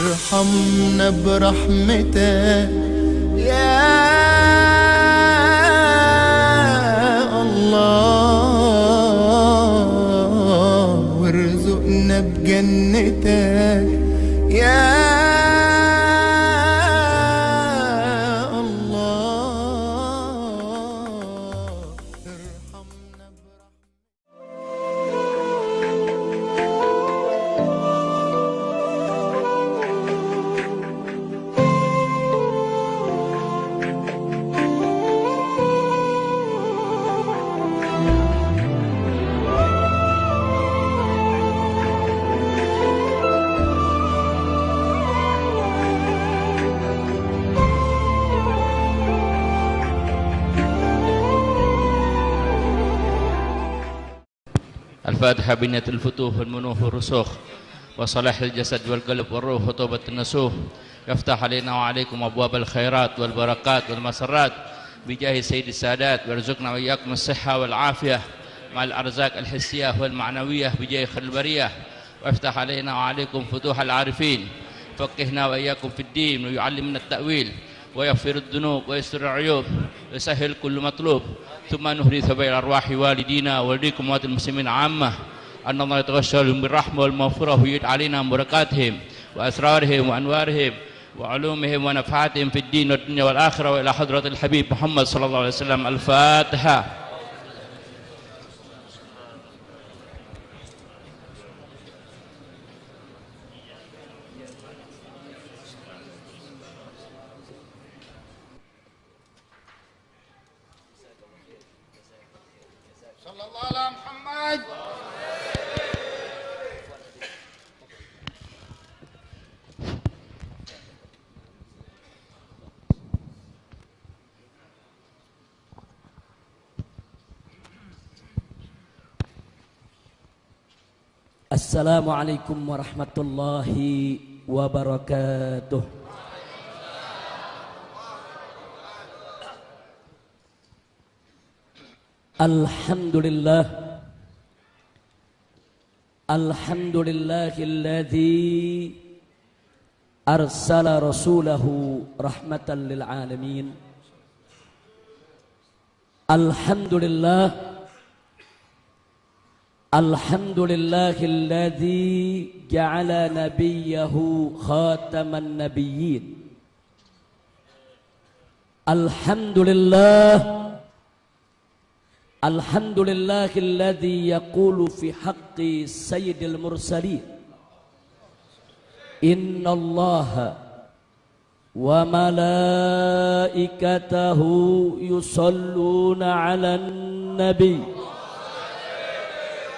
ارحمنا برحمتك يا الله، وارزقنا بجنتك يا الفاتحة بنية الفتوح والمنوح والرسوخ وصلاح الجسد والقلب والروح وتوبة النسوح. يفتح علينا وعليكم أبواب الخيرات والبركات والمسرات بجاه سيد السادات، ويرزقنا وإياكم الصحة والعافية مع الأرزاق الحسية والمعنوية بجاه خير البرية. ويفتح علينا وعليكم فتوح العارفين، فقهنا وإياكم في الدين ويعلمنا التأويل ويغفر الذنوب ويستر العيوب ويسهل كل مطلوب. ثم نهدي ثبي الأرواح والدينا ووالديكم ووالد المسلمين عامة أن الله يتغشى بالرحمة والمغفرة ويجعل علينا بركاتهم وأسرارهم وأنوارهم وعلومهم ونفعاتهم في الدين والدنيا والآخرة، وإلى حضرة الحبيب محمد صلى الله عليه وسلم. الفاتحة. صلى الله على محمد. Assalamualaikum warahmatullahi wabarakatuh. Alhamdulillah, alhamdulillahilladzi arsala rasulahu rahmatan lil alamin. Alhamdulillah, alhamdulillahilladzi ja'ala nabiyyahu khataman nabiyyin. Alhamdulillah, alhamdulillahilladzi yaqulu fi haqqi sayyidil mursalin. Innallaha wa malaikatahu yusalluna 'alan nabi.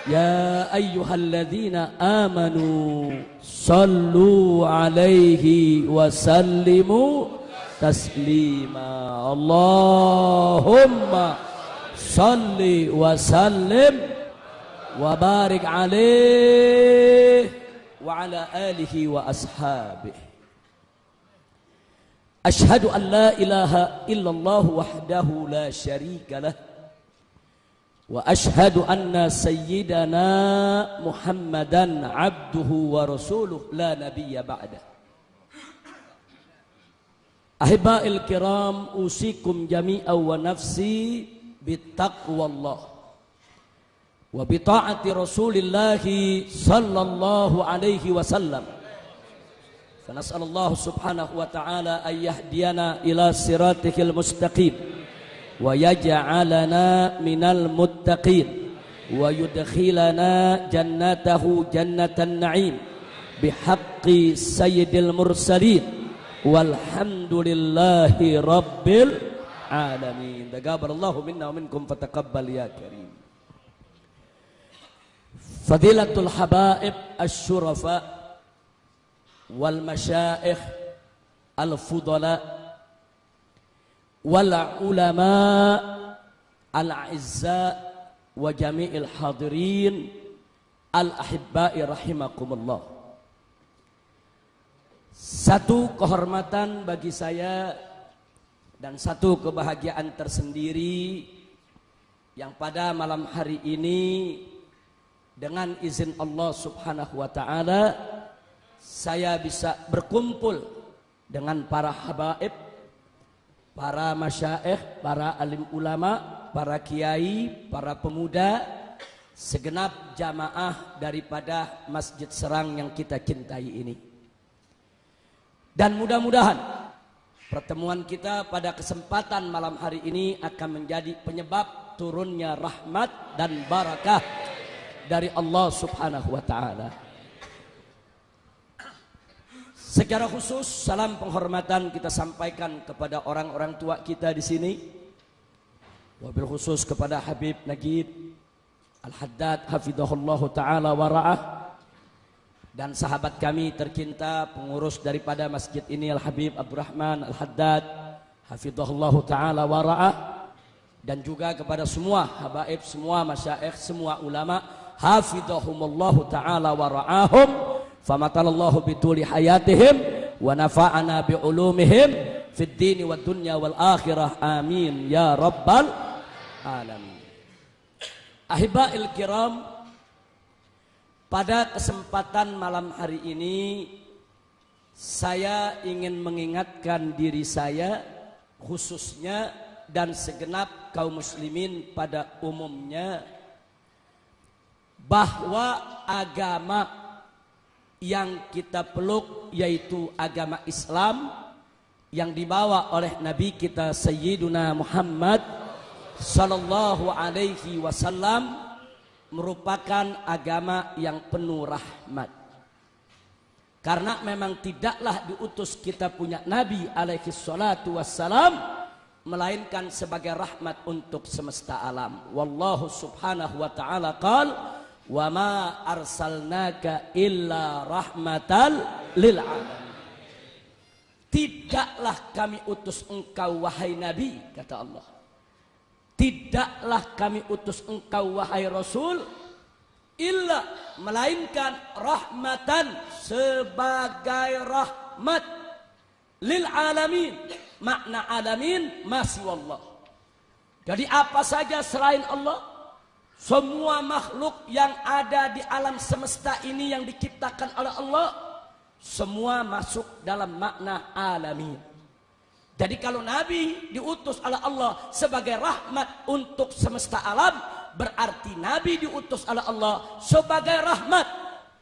Ya ayyuhalladzina amanu sallu 'alaihi wa sallimu taslima. Allahumma salli wa sallim wa barik alaih wa ala alihi wa ashabihi. Ashhadu an la ilaha illallah wahdahu la syarika lah, wa ashhadu anna sayyidana Muhammadan abduhu wa rasuluh la nabiyya ba'dah. Ahibba'il kiram, usikum jami'an wa nafsi bittaqwallah wa bita'ati rasulillahi sallallahu alaihi wasallam. Fanas'alallahu subhanahu wa ta'ala an yahdiyana ila siratikil mustaqim wa yaj'alana minal muttaqin wa yudkhilana jannatahu jannatan na'im bihaqqi sayyidil mursalin walhamdulillahi rabbil alamin. Taqabbalallahu minna wa minkum fataqabbal ya karim. Fadilatul habaib asy-syurafa wal masyaikh al fudala wal ulama al a'izza wa jami'il hadirin al ahibba'i rahimakumullah. Satu kehormatan bagi saya dan satu kebahagiaan tersendiri yang pada malam hari ini dengan izin Allah subhanahu wa ta'ala saya bisa berkumpul dengan para habaib, para masyaikh, para alim ulama, para kiai, para pemuda, segenap jamaah daripada Masjid Serang yang kita cintai ini. Dan mudah-mudahan pertemuan kita pada kesempatan malam hari ini akan menjadi penyebab turunnya rahmat dan barakah dari Allah Subhanahu wa taala. Secara khusus salam penghormatan kita sampaikan kepada orang-orang tua kita di sini. Wabil khusus kepada Habib Nagid Al-Haddad hafizahullah taala wa ra'ah, dan sahabat kami tercinta pengurus daripada masjid ini Al-Habib Abdurrahman Al-Haddad hafizahullah taala wa ra'ah, dan juga kepada semua habaib, semua masyaikh, semua ulama hafizahumullah taala wa ra'ahum, famatalallahu bituli hayatihim wa nafa'ana bi'ulumihim fid dini wad dunya wal akhirah, amin ya rabbal alamin. Ahibba'il kiram, pada kesempatan malam hari ini saya ingin mengingatkan diri saya khususnya dan segenap kaum muslimin pada umumnya bahwa agama yang kita peluk yaitu agama Islam yang dibawa oleh Nabi kita Sayyiduna Muhammad sallallahu alaihi wasallam merupakan agama yang penuh rahmat. Karena memang tidaklah diutus kita punya Nabi alaihi salatu wassalam melainkan sebagai rahmat untuk semesta alam. Wallahu subhanahu wa ta'ala qala wa ma arsalnaka illa rahmatal lil alamin. Tidaklah kami utus engkau wahai Nabi, kata Allah. Tidaklah kami utus engkau wahai Rasul illa melainkan rahmatan, sebagai rahmat lil alamin. Makna alamin masih wallah. Jadi apa saja selain Allah, semua makhluk yang ada di alam semesta ini yang diciptakan oleh Allah, semua masuk dalam makna alamin. Jadi kalau Nabi diutus oleh Allah sebagai rahmat untuk semesta alam, berarti Nabi diutus oleh Allah sebagai rahmat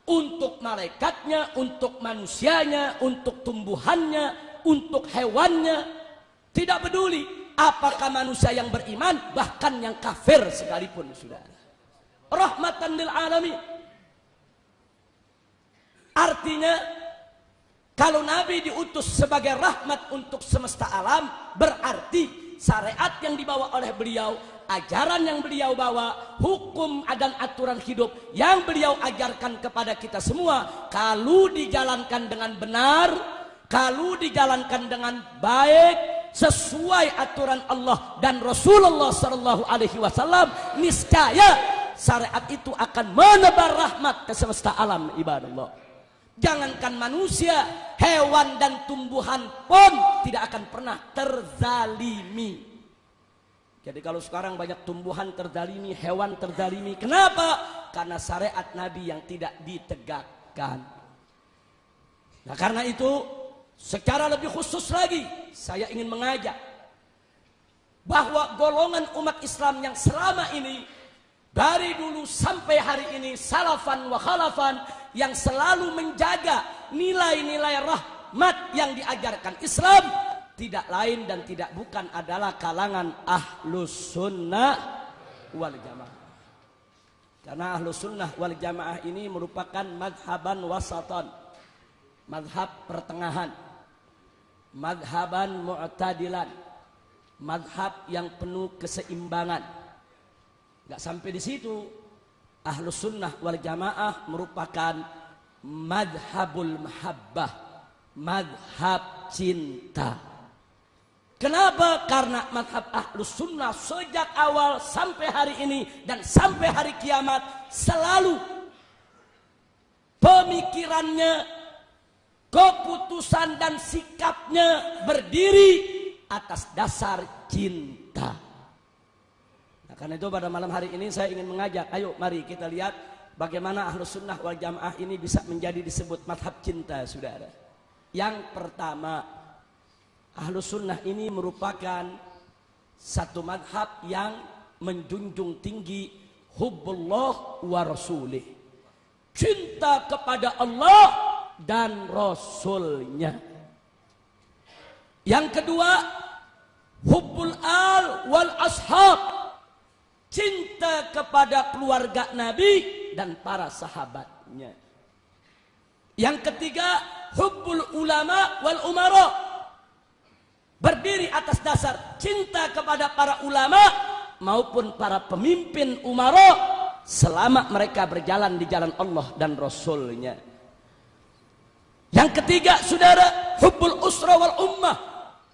untuk malaikatnya, untuk manusianya, untuk tumbuhannya, untuk hewannya. Tidak peduli apakah manusia yang beriman, bahkan yang kafir sekalipun, saudara. Rahmatan lil alamin. Artinya kalau Nabi diutus sebagai rahmat untuk semesta alam, berarti syariat yang dibawa oleh beliau, ajaran yang beliau bawa, hukum dan aturan hidup yang beliau ajarkan kepada kita semua, kalau dijalankan dengan benar, kalau dijalankan dengan baik, sesuai aturan Allah dan Rasulullah sallallahu alaihi wasallam, niscaya syariat itu akan menebar rahmat ke semesta alam, ibadallah. Jangankan manusia, hewan dan tumbuhan pun tidak akan pernah terzalimi. Jadi kalau sekarang banyak tumbuhan terzalimi, hewan terzalimi, kenapa? Karena syariat Nabi yang tidak ditegakkan. Nah karena itu, secara lebih khusus lagi, saya ingin mengajak bahwa golongan umat Islam yang selama ini, dari dulu sampai hari ini, salafan wa khalafan, yang selalu menjaga nilai-nilai rahmat yang diajarkan Islam, tidak lain dan tidak bukan adalah kalangan ahlus sunnah wal jamaah. Karena ahlus sunnah wal jamaah ini merupakan madhaban wasatan, madhab pertengahan, madhaban mu'tadilan, madhab yang penuh keseimbangan. Gak sampai di situ, ahlus sunnah wal jamaah merupakan madhabul mahabbah, madhab cinta. Kenapa? Karena madhab ahlus sunnah sejak awal sampai hari ini dan sampai hari kiamat selalu pemikirannya, keputusan dan sikapnya berdiri atas dasar cinta. Nah, karena itu pada malam hari ini saya ingin mengajak, ayo mari kita lihat bagaimana Ahlus Sunnah wal Jamaah ini bisa menjadi disebut mazhab cinta, saudara? Yang pertama, Ahlus Sunnah ini merupakan satu mazhab yang menjunjung tinggi hubbullah wa rasulih, cinta kepada Allah dan Rasulnya. Yang kedua, hubbul al wal ashab, cinta kepada keluarga Nabi dan para sahabatnya. Yang ketiga, hubbul ulama wal umara, berdiri atas dasar cinta kepada para ulama maupun para pemimpin umara selama mereka berjalan di jalan Allah dan Rasulnya. Yang ketiga, saudara, hubbul usra wal ummah,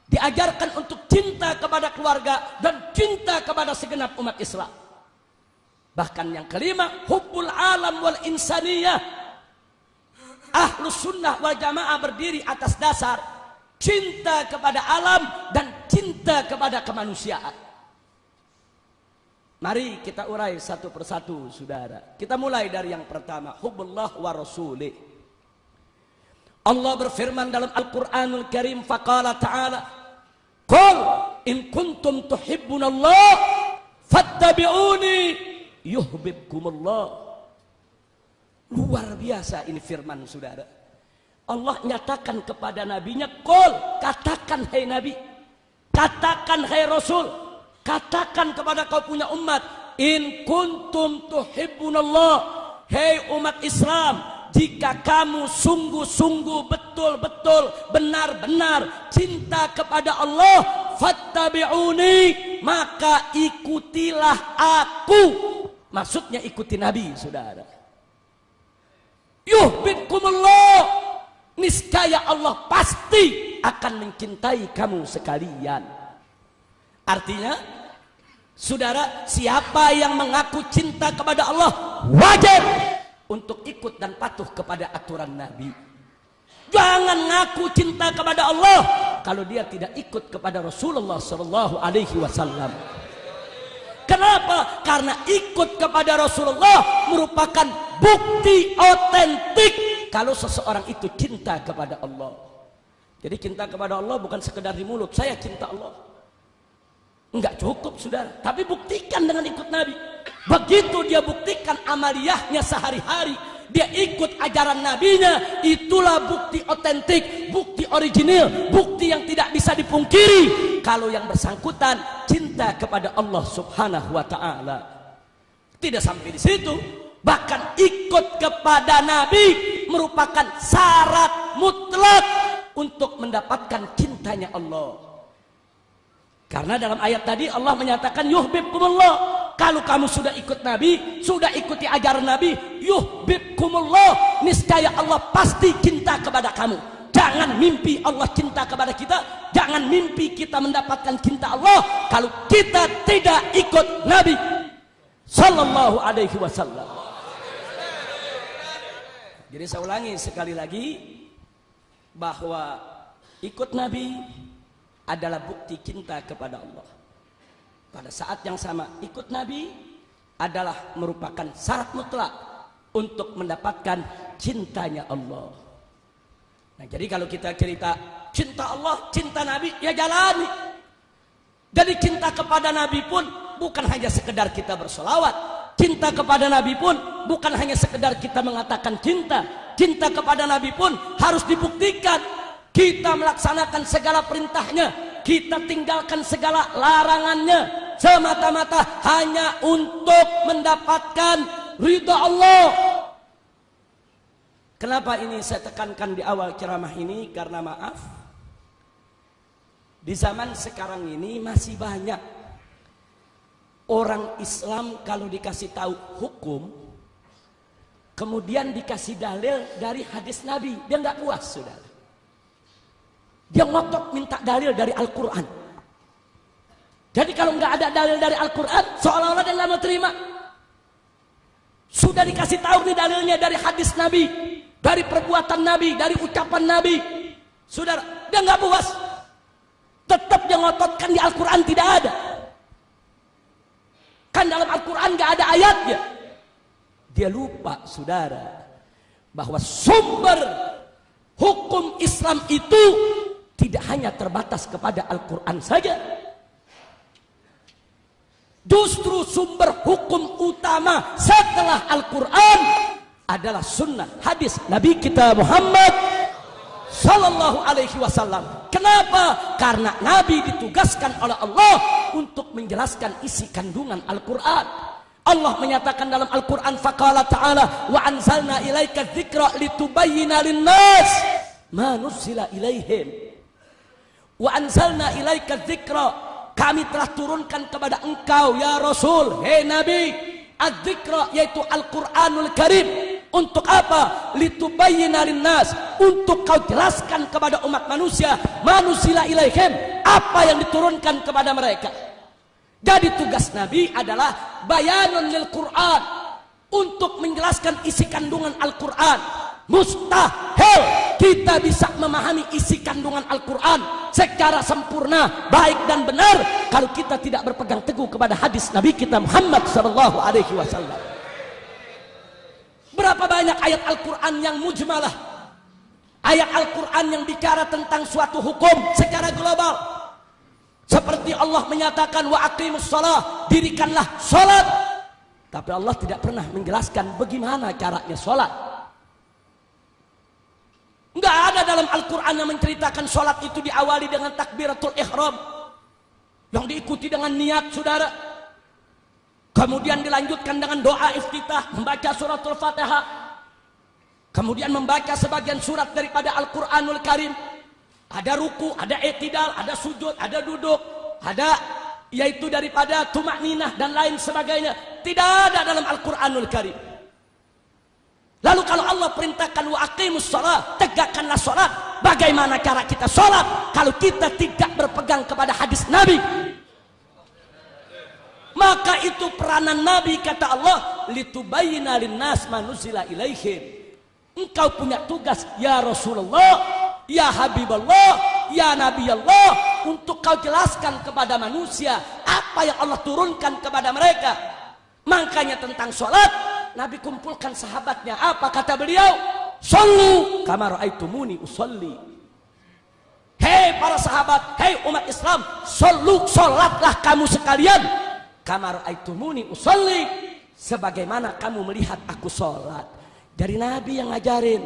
diajarkan untuk cinta kepada keluarga dan cinta kepada segenap umat Islam. Bahkan yang kelima, hubbul alam wal insaniyah, Ahlus Sunnah wal Jamaah berdiri atas dasar cinta kepada alam dan cinta kepada kemanusiaan. Mari kita urai satu persatu, saudara. Kita mulai dari yang pertama, hubbullah wa rasulih. Allah berfirman dalam Al-Quranul Karim, faqala ta'ala, qul in kuntum tuhibbunallah fattabi'uni yuhibbukumullah. Luar biasa ini firman, saudara. Allah nyatakan kepada nabinya, qul, katakan hai nabi, katakan hai rasul, katakan kepada kau punya umat, in kuntum tuhibbunallah, hei umat Islam, jika kamu sungguh-sungguh betul-betul benar-benar cinta kepada Allah, fattabi'uni, maka ikutilah aku. Maksudnya ikuti Nabi, saudara. Yuhibbukumullah, niscaya Allah pasti akan mencintai kamu sekalian. Artinya, saudara, siapa yang mengaku cinta kepada Allah wajib untuk ikut dan patuh kepada aturan Nabi. Jangan ngaku cinta kepada Allah kalau dia tidak ikut kepada Rasulullah Sallallahu Alaihi Wasallam. Kenapa? Karena ikut kepada Rasulullah merupakan bukti otentik kalau seseorang itu cinta kepada Allah. Jadi cinta kepada Allah bukan sekedar di mulut, saya cinta Allah. Enggak cukup, saudara. Tapi buktikan dengan ikut Nabi. Begitu dia buktikan amaliyahnya sehari-hari, dia ikut ajaran nabinya, itulah bukti otentik, bukti original, bukti yang tidak bisa dipungkiri kalau yang bersangkutan cinta kepada Allah Subhanahu wa taala. Tidak sampai di situ, bahkan ikut kepada Nabi merupakan syarat mutlak untuk mendapatkan cintanya Allah. Karena dalam ayat tadi Allah menyatakan yuhibbukumullah. Kalau kamu sudah ikut Nabi, sudah ikuti ajaran Nabi, yuhibbukumullah, niscaya Allah pasti cinta kepada kamu. Jangan mimpi Allah cinta kepada kita, jangan mimpi kita mendapatkan cinta Allah kalau kita tidak ikut Nabi Sallallahu Alaihi Wasallam. Jadi saya ulangi sekali lagi bahwa ikut Nabi adalah bukti cinta kepada Allah. Pada saat yang sama, ikut Nabi adalah merupakan syarat mutlak untuk mendapatkan cintanya Allah. Nah, jadi kalau kita cerita cinta Allah, cinta Nabi, ya jalani. Jadi cinta kepada Nabi pun bukan hanya sekedar kita bersolawat. Cinta kepada Nabi pun bukan hanya sekedar kita mengatakan cinta. Cinta kepada Nabi pun harus dibuktikan. Kita melaksanakan segala perintahnya, kita tinggalkan segala larangannya, semata-mata hanya untuk mendapatkan ridha Allah. Kenapa ini saya tekankan di awal ceramah ini? Karena maaf, di zaman sekarang ini masih banyak orang Islam kalau dikasih tahu hukum, kemudian dikasih dalil dari hadis Nabi, dia nggak puas, saudara. Dia ngotot minta dalil dari Al-Quran. Jadi kalau nggak ada dalil dari Al-Quran, seolah-olah dia nggak mau terima. Sudah dikasih tahu nih dalilnya dari hadis Nabi, dari perbuatan Nabi, dari ucapan Nabi. Saudara, dia nggak puas. Tetap dia ngototkan di Al-Quran tidak ada. Kan dalam Al-Quran nggak ada ayatnya. dia lupa saudara bahwa sumber hukum Islam itu tidak hanya terbatas kepada Al-Quran saja. Justru sumber hukum utama setelah Al-Quran adalah sunnah hadis Nabi kita Muhammad Sallallahu Alaihi Wasallam. Kenapa? Karena Nabi ditugaskan oleh Allah untuk menjelaskan isi kandungan Al-Quran. Allah menyatakan dalam Al-Quran, faqala ta'ala wa anzalna ilaika dzikra litubayyina linnas ma nuzila ilaihim. Wa anzalna ilaika dzikra, kami telah turunkan kepada engkau ya Rasul, hei Nabi, adzikra yaitu Al-Quranul Karim. Untuk apa? Litubayyina linnas, untuk kau jelaskan kepada umat manusia manusila ilaihim, apa yang diturunkan kepada mereka. Jadi tugas Nabi adalah bayanun lil Quran, untuk menjelaskan isi kandungan Al-Quran. Mustahil kita bisa memahami isi kandungan Al-Quran secara sempurna, baik dan benar kalau kita tidak berpegang teguh kepada hadis Nabi kita Muhammad sallallahu alaihi wasallam. Berapa banyak ayat Al-Quran yang mujmalah, ayat Al-Quran yang bicara tentang suatu hukum secara global. Seperti Allah menyatakan wa aqimus shalah, dirikanlah salat. Tapi Allah tidak pernah menjelaskan bagaimana caranya salat. Enggak ada dalam Al-Quran yang menceritakan salat itu diawali dengan takbiratul ihram yang diikuti dengan niat saudara. Kemudian dilanjutkan dengan doa iftitah, membaca suratul Fatihah. Kemudian membaca sebagian surat daripada Al-Quranul Karim. Ada ruku, ada i'tidal, ada sujud, ada duduk, ada yaitu daripada tumakninah dan lain sebagainya. Tidak ada dalam Al-Quranul Karim. Lalu kalau Allah perintahkan wa aqimus shalah, tegakkanlah salat. Bagaimana cara kita salat kalau kita tidak berpegang kepada hadis Nabi? Maka itu peranan Nabi, kata Allah, litubayyina linnas ma nuzila ilaihim. Engkau punya tugas ya Rasulullah, ya Habibullah, ya Nabi Allah, untuk kau jelaskan kepada manusia apa yang Allah turunkan kepada mereka. Makanya tentang sholat, Nabi kumpulkan sahabatnya. Apa kata beliau? Shollu kama ra'aitumuni usolli. Hei para sahabat, hei umat Islam, shollu, sholatlah kamu sekalian, kama ra'aitumuni usolli, sebagaimana kamu melihat aku sholat. Dari Nabi yang ngajarin.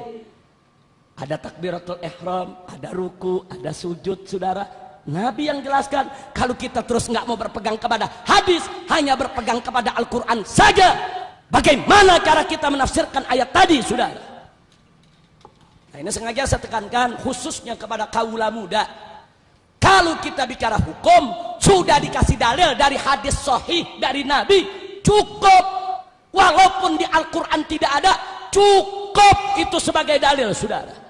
Ada takbiratul ihram, ada ruku, ada sujud saudara. Nabi yang jelaskan. Kalau kita terus nggak mau berpegang kepada hadis, hanya berpegang kepada Al-Quran saja, bagaimana cara kita menafsirkan ayat tadi saudara? Nah, ini sengaja saya tekankan khususnya kepada kaula muda. Kalau kita bicara hukum, sudah dikasih dalil dari hadis sahih dari Nabi, cukup. Walaupun di Al-Quran tidak ada, cukup itu sebagai dalil saudara.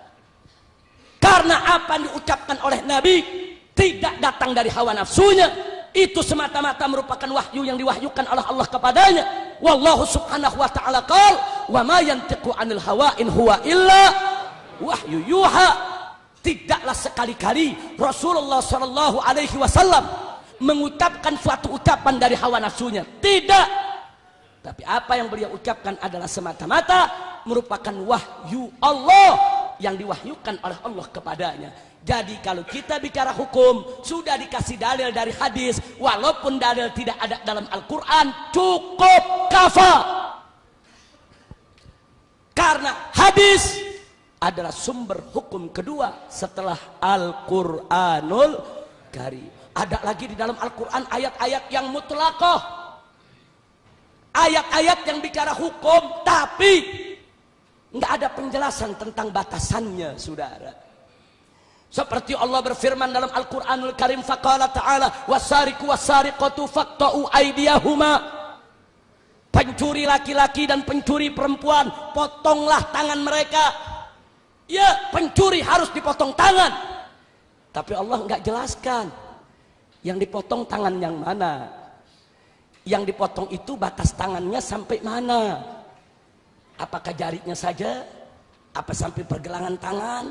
Karena apa yang diucapkan oleh Nabi tidak datang dari hawa nafsunya, itu semata-mata merupakan wahyu yang diwahyukan oleh Allah kepadanya. Wallahu subhanahu wa ta'ala qala wa ma yantiqu 'anil hawa in huwa illa wahyu yuha. Tidaklah sekali-kali Rasulullah sallallahu alaihi wasallam mengucapkan suatu ucapan dari hawa nafsunya. Tidak. Tapi apa yang beliau ucapkan adalah semata-mata merupakan wahyu Allah yang diwahyukan oleh Allah kepadanya. Jadi kalau kita bicara hukum, sudah dikasih dalil dari hadis, walaupun dalil tidak ada dalam Al-Quran, cukup kafa. Karena hadis adalah sumber hukum kedua setelah Al-Quranul Karim. Ada lagi di dalam Al-Quran ayat-ayat yang mutlaqah, ayat-ayat yang bicara hukum, tapi nggak ada penjelasan tentang batasannya saudara. Seperti Allah berfirman dalam Al-Quranul Karim, faqala ta'ala wasariqu wasariqatu faqta'u aydiyahuma. Pencuri laki-laki dan pencuri perempuan, potonglah tangan mereka. Ya, pencuri harus dipotong tangan. Tapi Allah nggak jelaskan yang dipotong tangan yang mana. Yang dipotong itu batas tangannya sampai mana? Apakah jarinya saja? Apa sampai pergelangan tangan?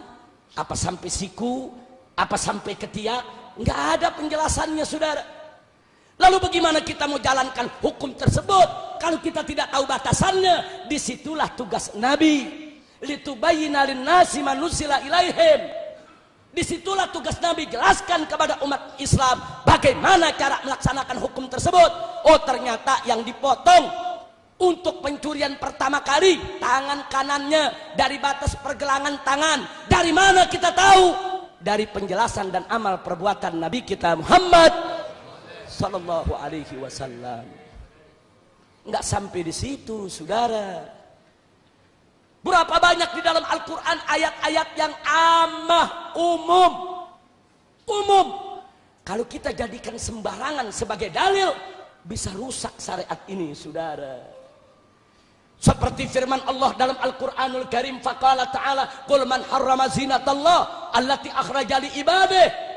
Apa sampai siku? Apa sampai ketiak? Enggak ada penjelasannya saudara. Lalu bagaimana kita mau jalankan hukum tersebut kalau kita tidak tahu batasannya, disitulah tugas Nabi. Litubayyina linnasi ma nuzila ilaihim. Disitulah tugas Nabi, jelaskan kepada umat Islam bagaimana cara melaksanakan hukum tersebut. Oh, ternyata yang dipotong untuk pencurian pertama kali tangan kanannya dari batas pergelangan tangan. Dari mana kita tahu? Dari penjelasan dan amal perbuatan Nabi kita Muhammad sallallahu alaihi wasallam. Enggak sampai di situ, saudara. Berapa banyak di dalam Al-Quran ayat-ayat yang amah, umum. Kalau kita jadikan sembarangan sebagai dalil, bisa rusak syariat ini, saudara. Seperti firman Allah dalam Al-Quranul Karim, faqala ta'ala, qul man harrama zinatallah allati akhraja li ibadih.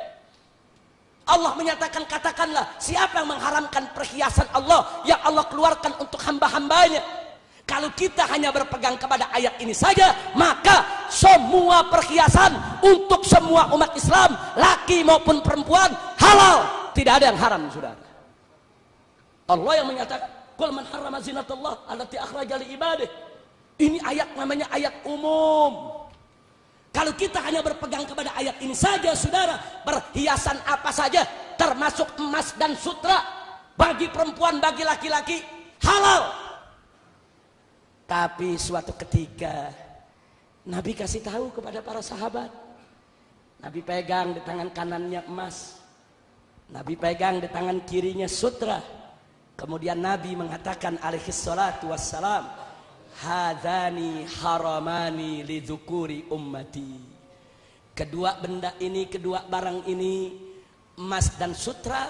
Allah menyatakan, katakanlah, siapa yang mengharamkan perhiasan Allah yang Allah keluarkan untuk hamba-hambanya. Kalau kita hanya berpegang kepada ayat ini saja, maka semua perhiasan untuk semua umat Islam, laki maupun perempuan, halal. Tidak ada yang haram, saudara. Allah yang menyatakan, qul man harrama zinatallah allati akhraja li ibadih. Ini ayat namanya ayat umum. Kalau kita hanya berpegang kepada ayat ini saja, saudara, perhiasan apa saja, termasuk emas dan sutra, bagi perempuan, bagi laki-laki, halal. Tapi suatu ketika Nabi kasih tahu kepada para sahabat. Nabi pegang di tangan kanannya emas, Nabi pegang di tangan kirinya sutra. Kemudian Nabi mengatakan alaihi salatu wassalam, hadani haramani lidzukuri ummati. Kedua benda ini, kedua barang ini, emas dan sutra,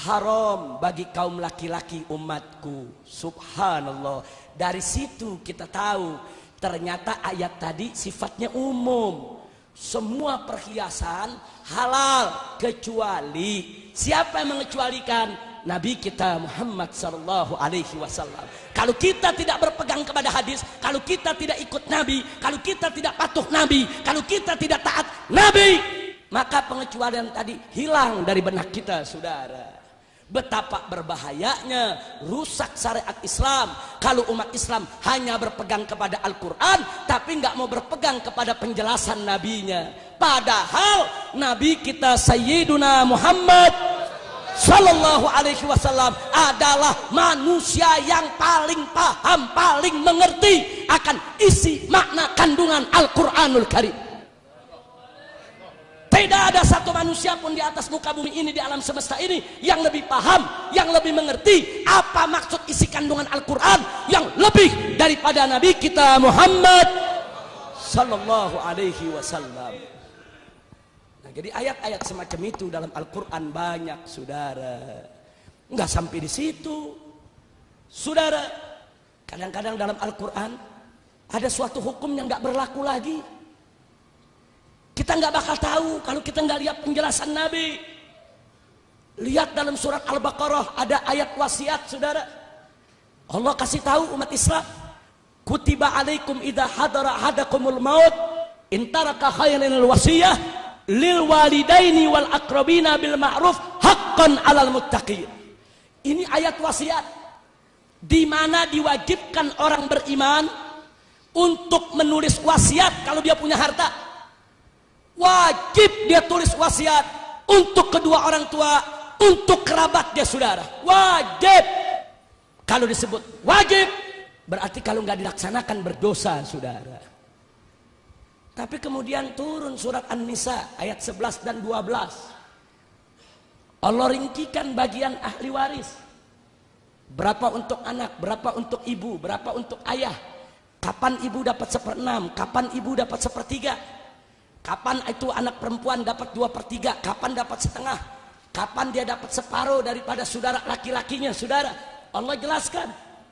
haram bagi kaum laki-laki umatku. Subhanallah. Dari situ kita tahu ternyata ayat tadi sifatnya umum. Semua perhiasan halal kecuali, siapa yang mengecualikan? Nabi kita Muhammad sallallahu alaihi wasallam. Kalau kita tidak berpegang kepada hadis, kalau kita tidak ikut Nabi, kalau kita tidak patuh Nabi, kalau kita tidak taat Nabi, maka pengecualian tadi hilang dari benak kita, saudara. Betapa berbahayanya, rusak syariat Islam kalau umat Islam hanya berpegang kepada Al-Quran tapi nggak mau berpegang kepada penjelasan nabinya. Padahal Nabi kita Sayyiduna Muhammad sallallahu alaihi wasallam adalah manusia yang paling paham, paling mengerti akan isi makna kandungan Al-Quranul Karim. Tidak ada satu manusia pun di atas muka bumi ini, di alam semesta ini, yang lebih paham, yang lebih mengerti apa maksud isi kandungan Al-Quran yang lebih daripada Nabi kita Muhammad sallallahu alaihi wasallam. Nah, jadi ayat-ayat semacam itu dalam Al-Quran banyak, saudara. Enggak sampai di situ, saudara. Kadang-kadang dalam Al-Quran ada suatu hukum yang enggak berlaku lagi. Kita nggak bakal tahu kalau kita nggak lihat penjelasan Nabi. Lihat dalam surat Al-Baqarah ada ayat wasiat, saudara. Allah kasih tahu umat Islam, kutiba alaikum idza hadara ahadakumul maut in taraka khairan al-wasiyah lil walidaini wal aqrabina bil ma'ruf haqqan 'alal muttaqin. Ini ayat wasiat di mana diwajibkan orang beriman untuk menulis wasiat kalau dia punya harta. Wajib dia tulis wasiat untuk kedua orang tua, untuk kerabat dia, saudara. Wajib. Kalau disebut wajib, berarti kalau nggak dilaksanakan berdosa, saudara. Tapi kemudian turun surat An-Nisa ayat 11 dan 12. Allah rincikan bagian ahli waris. Berapa untuk anak, berapa untuk ibu, berapa untuk ayah. Kapan ibu dapat 1/6, kapan ibu dapat 1/3. Kapan itu anak perempuan dapat 2/3, kapan dapat 1/2, kapan dia dapat separuh daripada saudara laki-lakinya, saudara. Allah jelaskan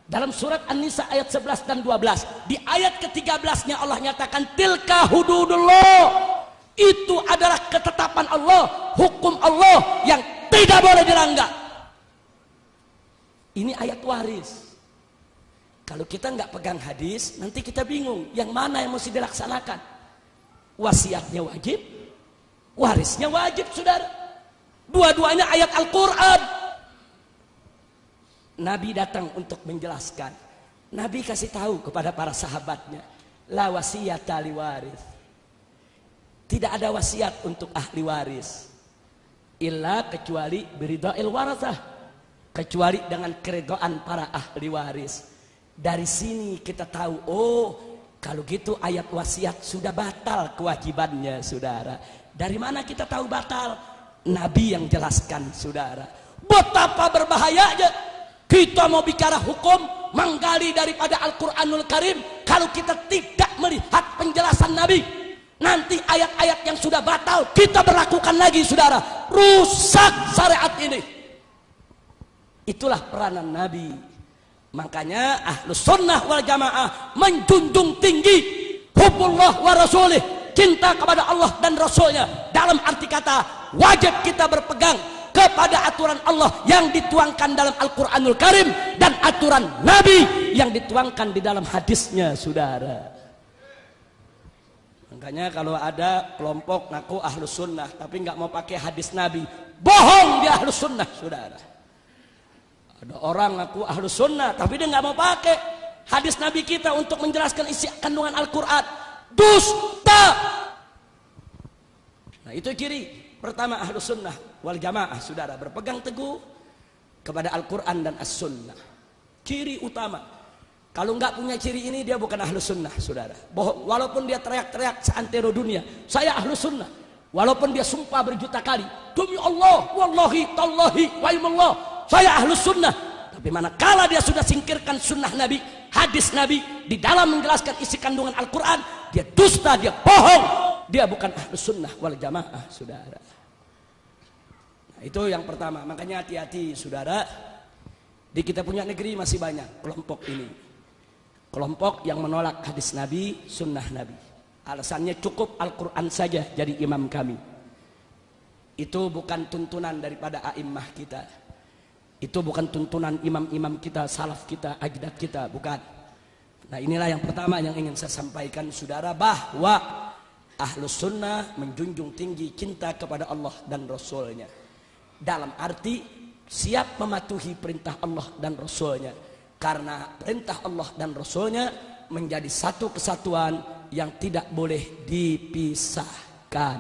dalam surat An-Nisa ayat 11 dan 12. Di ayat ke-13-nya Allah nyatakan tilka hududullah. Itu adalah ketetapan Allah, hukum Allah yang tidak boleh dilanggar. Ini ayat waris. Kalau kita nggak pegang hadis, nanti kita bingung yang mana yang mesti dilaksanakan. Wasiatnya wajib, warisnya wajib, saudara. Dua-duanya ayat Al-Quran. Nabi datang untuk menjelaskan. Nabi kasih tahu kepada para sahabatnya, la wasiyata li waris. Tidak ada wasiat untuk ahli waris. Illa kecuali biridha'il warasah. Kecuali dengan keridhaan para ahli waris. Dari sini kita tahu, oh kalau gitu ayat wasiat sudah batal kewajibannya, saudara. Dari mana kita tahu batal? Nabi yang jelaskan, saudara. Betapa berbahayanya kita mau bicara hukum, menggali daripada Al-Quranul Karim, kalau kita tidak melihat penjelasan Nabi. Nanti ayat-ayat yang sudah batal kita berlakukan lagi, saudara. Rusak syariat ini. Itulah peranan Nabi. Makanya Ahlus Sunnah wal Jamaah menjunjung tinggi hubbullah wa rasulih, cinta kepada Allah dan Rasulnya. Dalam arti kata, wajib kita berpegang kepada aturan Allah yang dituangkan dalam Al-Quranul Karim dan aturan Nabi yang dituangkan di dalam hadisnya, saudara. Makanya kalau ada kelompok ngaku Ahlus Sunnah tapi nggak mau pakai hadis Nabi, bohong dia Ahlus Sunnah, saudara. Ada orang ngaku Ahlus Sunnah tapi dia nggak mau pakai hadis Nabi kita untuk menjelaskan isi kandungan Al-Quran. Dusta. Nah, itu ciri pertama Ahlus Sunnah wal Jamaah, saudara, berpegang teguh kepada Al-Quran dan As-Sunnah. Ciri utama. Kalau nggak punya ciri ini dia bukan Ahlus Sunnah, saudara. Bohong. Walaupun dia teriak-teriak seantero dunia, saya Ahlus Sunnah. Walaupun dia sumpah berjuta kali, demi Allah, wallahi, tallahi, waimallah, saya Ahlus Sunnah. Tapi manakala dia sudah singkirkan sunnah Nabi, hadis Nabi di dalam menjelaskan isi kandungan Al-Quran, dia dusta, dia bohong. Dia bukan Ahlus Sunnah wal Jamaah, saudara. Nah, itu yang pertama. Makanya hati-hati, saudara. Di kita punya negeri masih banyak kelompok ini. Kelompok yang menolak hadis Nabi, sunnah Nabi. Alasannya cukup Al-Quran saja jadi imam kami. Itu bukan tuntunan daripada a'immah kita. Itu bukan tuntunan imam-imam kita, salaf kita, ajdad kita, bukan. Nah, inilah yang pertama yang ingin saya sampaikan, saudara, bahwa Ahlus Sunnah menjunjung tinggi cinta kepada Allah dan Rasulnya. Dalam arti siap mematuhi perintah Allah dan Rasulnya. Karena perintah Allah dan Rasulnya menjadi satu kesatuan yang tidak boleh dipisahkan.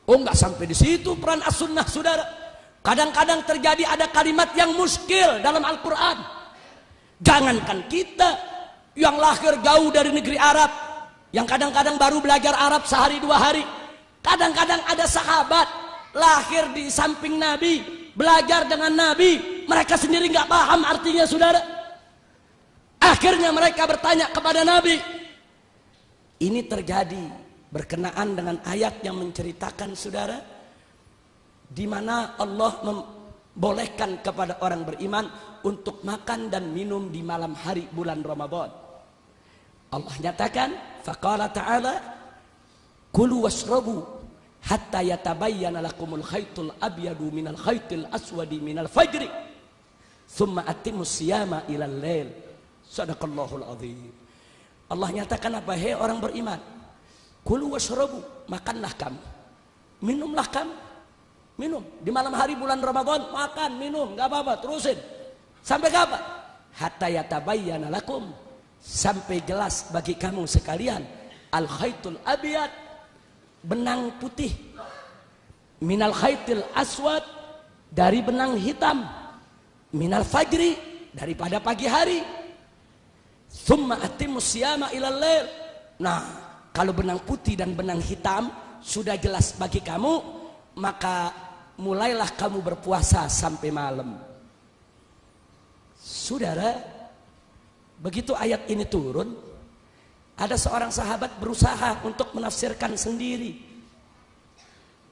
Oh, nggak sampai di situ peran As-Sunnah, saudara. Kadang-kadang terjadi ada kalimat yang muskil dalam Al-Quran. Jangankan kita yang lahir jauh dari negeri Arab, yang kadang-kadang baru belajar Arab sehari dua hari. Kadang-kadang ada sahabat lahir di samping Nabi, belajar dengan Nabi, mereka sendiri nggak paham artinya, saudara. Akhirnya mereka bertanya kepada Nabi. Ini terjadi berkenaan dengan ayat yang menceritakan, saudara, di mana Allah membolehkan kepada orang beriman untuk makan dan minum di malam hari bulan Ramadan. Allah nyatakan, faqala ta'ala, kulu washrabu hatta yatabayyana lakumul khaytul abyadu minal khaytil aswadi minal fajri thumma atimmus siyama ilal lail. Sadaqallahul azim. Allah nyatakan apa? Hei orang beriman, kulu washrabu, makanlah kamu, minumlah kamu. Minum di malam hari bulan Ramadan, makan, minum, nggak apa-apa, terusin. Sampai kapan? Hatta yatabayyana lakum, sampai jelas bagi kamu sekalian, al khaytul abyad, benang putih, minal khaytil aswad, dari benang hitam, minal fajri, daripada pagi hari, summa atimmus siyama ilal lail. Nah, kalau benang putih dan benang hitam sudah jelas bagi kamu, maka mulailah kamu berpuasa sampai malam. Saudara, begitu ayat ini turun, ada seorang sahabat berusaha untuk menafsirkan sendiri.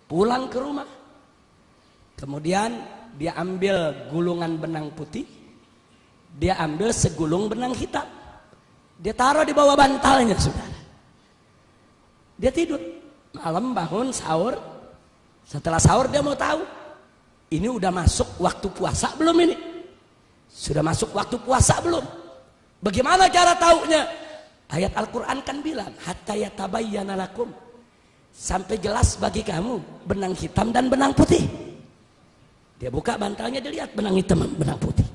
Pulang ke rumah, kemudian dia ambil gulungan benang putih, dia ambil segulung benang hitam, dia taruh di bawah bantalnya, saudara. Dia tidur, malam bangun sahur. Setelah sahur dia mau tahu, ini udah masuk waktu puasa belum ini? Sudah masuk waktu puasa belum? Bagaimana cara taunya? Ayat Al-Quran kan bilang, hatta yatabayyana lakum, sampai jelas bagi kamu benang hitam dan benang putih. Dia buka bantalnya, dia lihat benang hitam dan benang putih.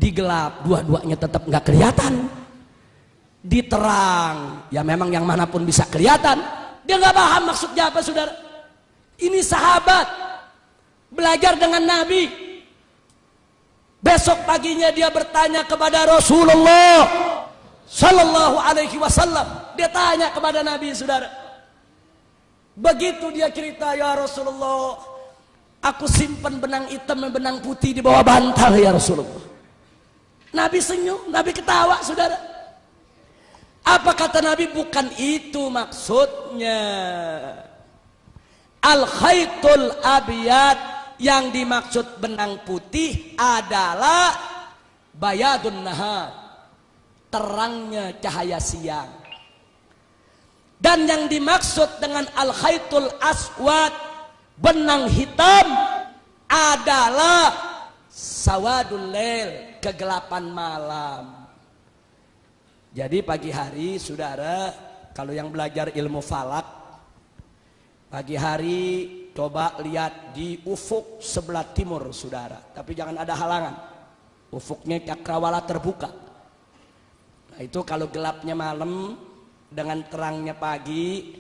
Digelap, dua-duanya tetap nggak kelihatan. Diterang, ya memang yang manapun bisa kelihatan. Dia nggak paham maksudnya apa, saudara. Ini sahabat belajar dengan Nabi. Besok paginya dia bertanya kepada Rasulullah Sallallahu Alaihi Wasallam. Dia tanya kepada Nabi, saudara. Begitu dia cerita, ya Rasulullah, aku simpan benang hitam dan benang putih di bawah bantal, ya Rasulullah. Nabi senyum, Nabi ketawa, saudara. Apa kata Nabi? Bukan itu maksudnya. Al-khaitul abiyat, yang dimaksud benang putih adalah bayadun nahar, terangnya cahaya siang. Dan yang dimaksud dengan al-khaitul aswad, benang hitam, adalah sawadul lail, kegelapan malam. Jadi pagi hari, saudara, kalau yang belajar ilmu falak, pagi hari coba lihat di ufuk sebelah timur, saudara. Tapi jangan ada halangan. Ufuknya cakrawala terbuka. Nah, itu kalau gelapnya malam dengan terangnya pagi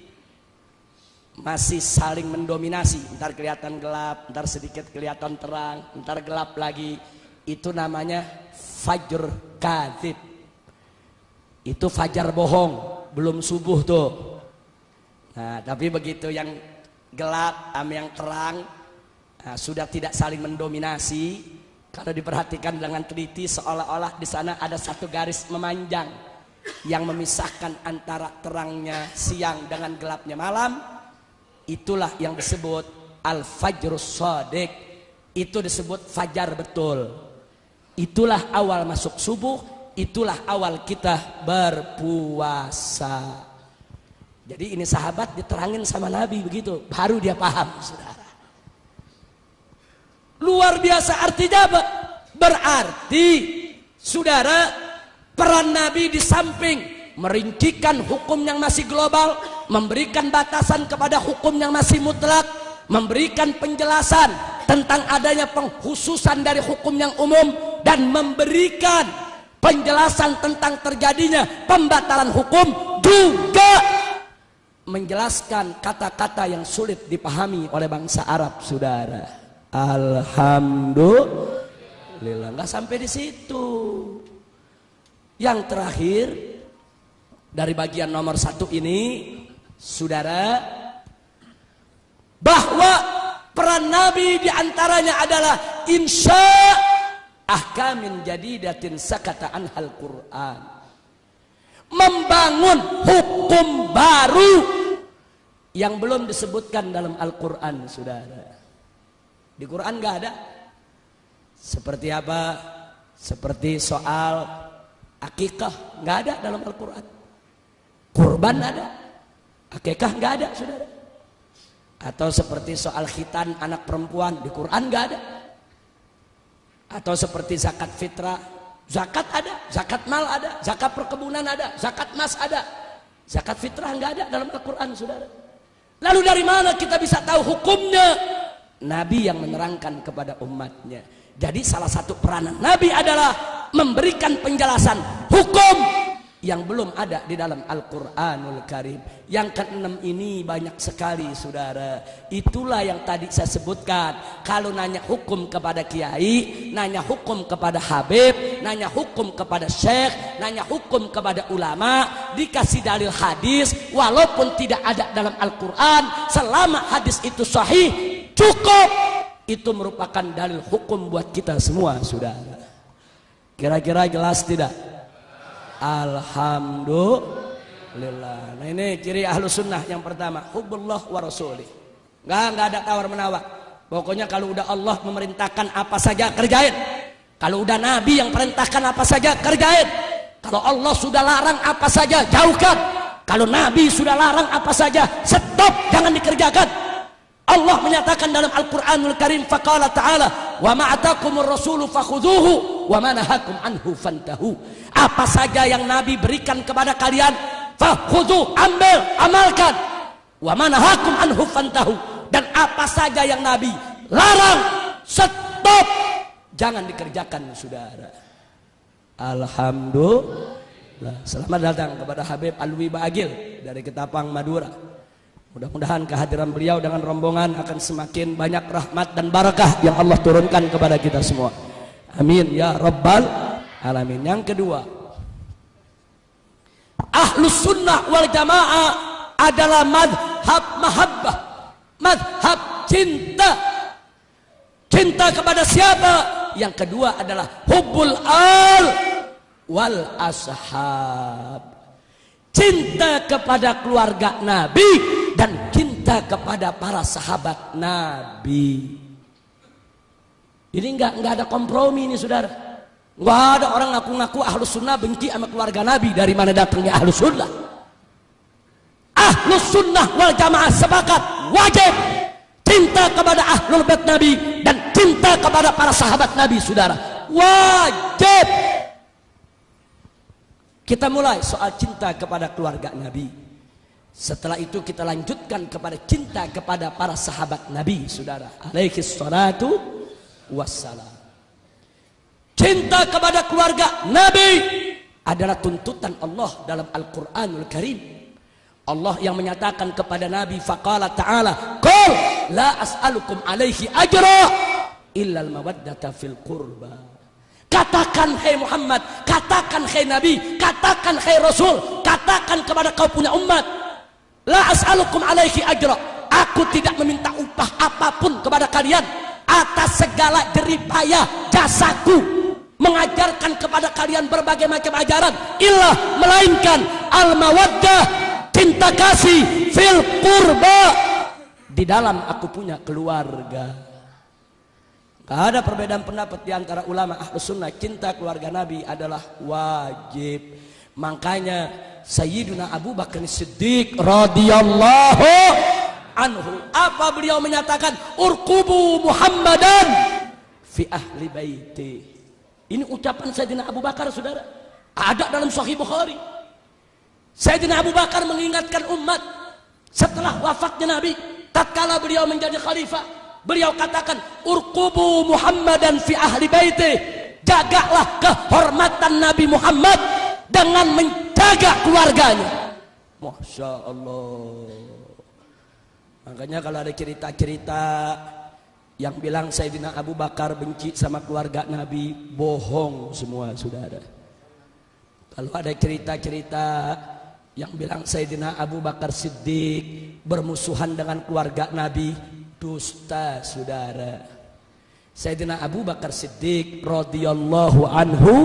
masih saling mendominasi. Ntar kelihatan gelap, ntar sedikit kelihatan terang, ntar gelap lagi. Itu namanya fajr kadzib. Itu fajar bohong, belum subuh tuh. Nah, tapi begitu yang gelap sama yang terang, nah, sudah tidak saling mendominasi. Kalau diperhatikan dengan teliti, seolah-olah di sana ada satu garis memanjang yang memisahkan antara terangnya siang dengan gelapnya malam. Itulah yang disebut al-fajrus shadiq. Itu disebut fajar betul. Itulah awal masuk subuh. Itulah awal kita berpuasa. Jadi ini sahabat diterangin sama Nabi begitu, baru dia paham, saudara. Luar biasa artinya apa? Berarti, saudara, peran Nabi di samping merincikan hukum yang masih global, memberikan batasan kepada hukum yang masih mutlak, memberikan penjelasan tentang adanya pengkhususan dari hukum yang umum, dan memberikan penjelasan tentang terjadinya pembatalan hukum, juga menjelaskan kata-kata yang sulit dipahami oleh bangsa Arab, saudara. Alhamdulillah, nggak sampai di situ. Yang terakhir dari bagian nomor 1 ini, saudara, bahwa peran Nabi diantaranya adalah insya ahkamin jadidatin sakata anhal Quran, membangun hukum baru yang belum disebutkan dalam Al-Quran, saudara. Di Quran nggak ada. Seperti apa? Seperti soal akikah, nggak ada dalam Al-Quran. Kurban ada, akikah nggak ada, saudara. Atau seperti soal khitan anak perempuan, di Quran nggak ada. Atau seperti zakat fitrah, zakat ada, zakat mal ada, zakat perkebunan ada, zakat emas ada. Zakat fitrah nggak ada dalam Al-Quran, saudara. Lalu dari mana kita bisa tahu hukumnya? Nabi yang menerangkan kepada umatnya. Jadi salah satu peranan Nabi adalah memberikan penjelasan hukum yang belum ada di dalam Al-Quranul Karim. Yang ke-6 ini banyak sekali, saudara. Itulah yang tadi saya sebutkan. Kalau nanya hukum kepada kiai, nanya hukum kepada habib, nanya hukum kepada syekh, nanya hukum kepada ulama, dikasih dalil hadis, walaupun tidak ada dalam Al-Quran, selama hadis itu sahih, cukup. Itu merupakan dalil hukum buat kita semua, saudara. Kira-kira jelas tidak? Alhamdulillah. Nah, ini ciri ahlu sunnah yang pertama, hubbullah wa rasulih. Nggak ada tawar menawar. Pokoknya kalau udah Allah memerintahkan apa saja kerjain. Kalau udah Nabi yang perintahkan apa saja kerjain. Kalau Allah sudah larang apa saja jauhkan. Kalau Nabi sudah larang apa saja stop, jangan dikerjakan. Allah menyatakan dalam Al-Quranul Karim, faqala ta'ala, wa ma'atakumur rasulu fakhudhuhu wa manahakum anhu fantahu. Apa saja yang Nabi berikan kepada kalian, fakhudhu, ambil, amalkan. Wa manahakum anhu fantahu. Dan apa saja yang Nabi larang, stop, jangan dikerjakan, saudara. Alhamdulillah. Selamat datang kepada Habib Alwi Baagil dari Ketapang, Madura. Mudah-mudahan kehadiran beliau dengan rombongan akan semakin banyak rahmat dan barakah yang Allah turunkan kepada kita semua. Amin ya rabbal alamin. Yang kedua, Ahlus Sunnah wal Jamaah adalah madhab mahabbah, madhab cinta. Cinta kepada siapa? Yang kedua adalah hubbul al wal ashab. Cinta kepada keluarga Nabi dan cinta kepada para sahabat Nabi. Ini enggak ada kompromi ini saudara. Enggak ada orang ngaku-ngaku Ahlus Sunnah benci sama keluarga Nabi. Dari mana datangnya Ahlus Sunnah? Ahlus Sunnah wal Jamaah sepakat wajib cinta kepada Ahlul Bait Nabi dan cinta kepada para sahabat Nabi saudara. Wajib. Kita mulai soal cinta kepada keluarga Nabi. Setelah itu kita lanjutkan kepada cinta kepada para sahabat Nabi saudara. Alaihi salatu wassalam. Cinta kepada keluarga Nabi adalah tuntutan Allah dalam Al-Quranul Karim. Allah yang menyatakan kepada Nabi, faqala ta'ala, qul la as'alukum alaihi ajra illal mawaddata fil qurba. Katakan hai Muhammad, katakan hai Nabi, katakan hai Rasul, katakan kepada kau punya umat, la as'alukum alaihi ajra, aku tidak meminta upah apapun kepada kalian atas segala jeripaya jasaku mengajarkan kepada kalian berbagai macam ajaran, illah melainkan al mawaddah, cinta kasih, fil qurba, di dalam aku punya keluarga. Gak ada perbedaan pendapat di antara ulama Ahlus Sunnah, cinta keluarga Nabi adalah wajib. Makanya Sayyiduna Abu Bakar Siddiq radhiyallahu anhu, apa beliau menyatakan, urqubu Muhammadan fi ahli baiti. Ini ucapan Sayyidina Abu Bakar saudara, ada dalam Sahih Bukhari. Sayyidina Abu Bakar mengingatkan umat setelah wafatnya Nabi, tatkala beliau menjadi khalifah, beliau katakan, urqubu Muhammadan fi ahli baiti, jagalah kehormatan Nabi Muhammad dengan menjaga keluarganya. Masya Allah. Makanya kalau ada cerita-cerita yang bilang Sayyidina Abu Bakar benci sama keluarga Nabi, bohong semua saudara. Kalau ada cerita-cerita yang bilang Sayyidina Abu Bakar Siddiq bermusuhan dengan keluarga Nabi, dusta saudara. Sayyidina Abu Bakar Siddiq radhiyallahu anhu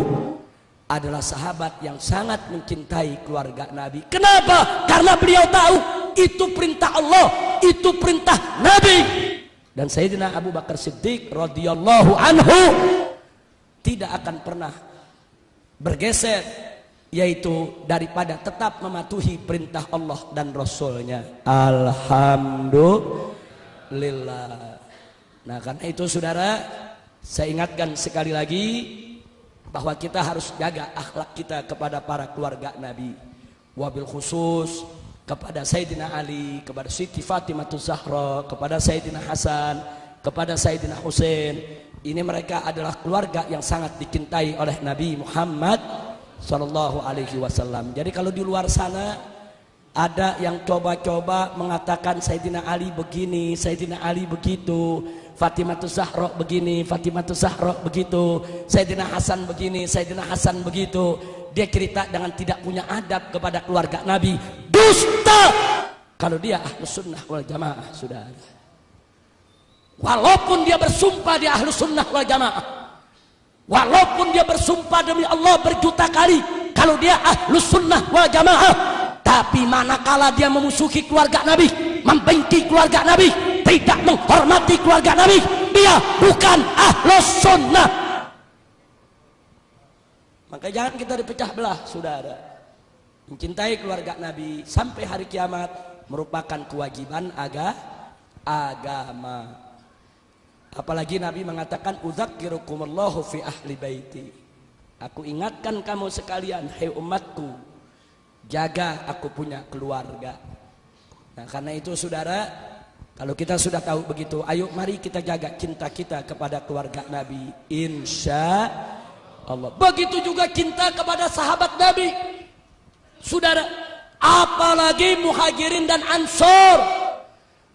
adalah sahabat yang sangat mencintai keluarga Nabi. Kenapa? Karena beliau tahu itu perintah Allah, itu perintah Nabi. Dan Sayyidina Abu Bakar Siddiq radhiyallahu anhu tidak akan pernah bergeser, yaitu daripada tetap mematuhi perintah Allah dan Rasulnya. Alhamdulillah. Nah karena itu saudara, saya ingatkan sekali lagi bahwa kita harus jaga akhlak kita kepada para keluarga Nabi, wabil khusus kepada Sayyidina Ali, kepada Siti Fatimah Zahra, kepada Sayyidina Hasan, kepada Sayyidina Husain. Ini mereka adalah keluarga yang sangat dicintai oleh Nabi Muhammad Sallallahu Alaihi Wasallam. Jadi kalau di luar sana ada yang coba-coba mengatakan Sayyidina Ali begini, Sayyidina Ali begitu, Fatimah Zahra begini, Fatimah Zahra begitu, Sayyidina Hasan begini, Sayyidina Hasan begitu, dia cerita dengan tidak punya adab kepada keluarga Nabi, dusta kalau dia Ahlus Sunnah wal Jamaah saudara. Walaupun dia bersumpah dia Ahlus Sunnah wal Jamaah, walaupun dia bersumpah demi Allah berjuta kali kalau dia Ahlus Sunnah wal Jamaah, tapi manakala dia memusuhi keluarga Nabi, membenci keluarga Nabi, tidak menghormati keluarga Nabi, dia bukan Ahlus Sunnah. Maka jangan kita dipecah belah saudara. Mencintai keluarga Nabi sampai hari kiamat merupakan kewajiban agama. Apalagi Nabi mengatakan, udzakirukumullahu fi ahli baiti. Aku ingatkan kamu sekalian, hai umatku, jaga aku punya keluarga. Nah karena itu saudara, kalau kita sudah tahu begitu, ayo mari kita jaga cinta kita kepada keluarga Nabi. Insya Allah. Begitu juga cinta kepada sahabat Nabi. Saudara, apalagi Muhajirin dan Ansor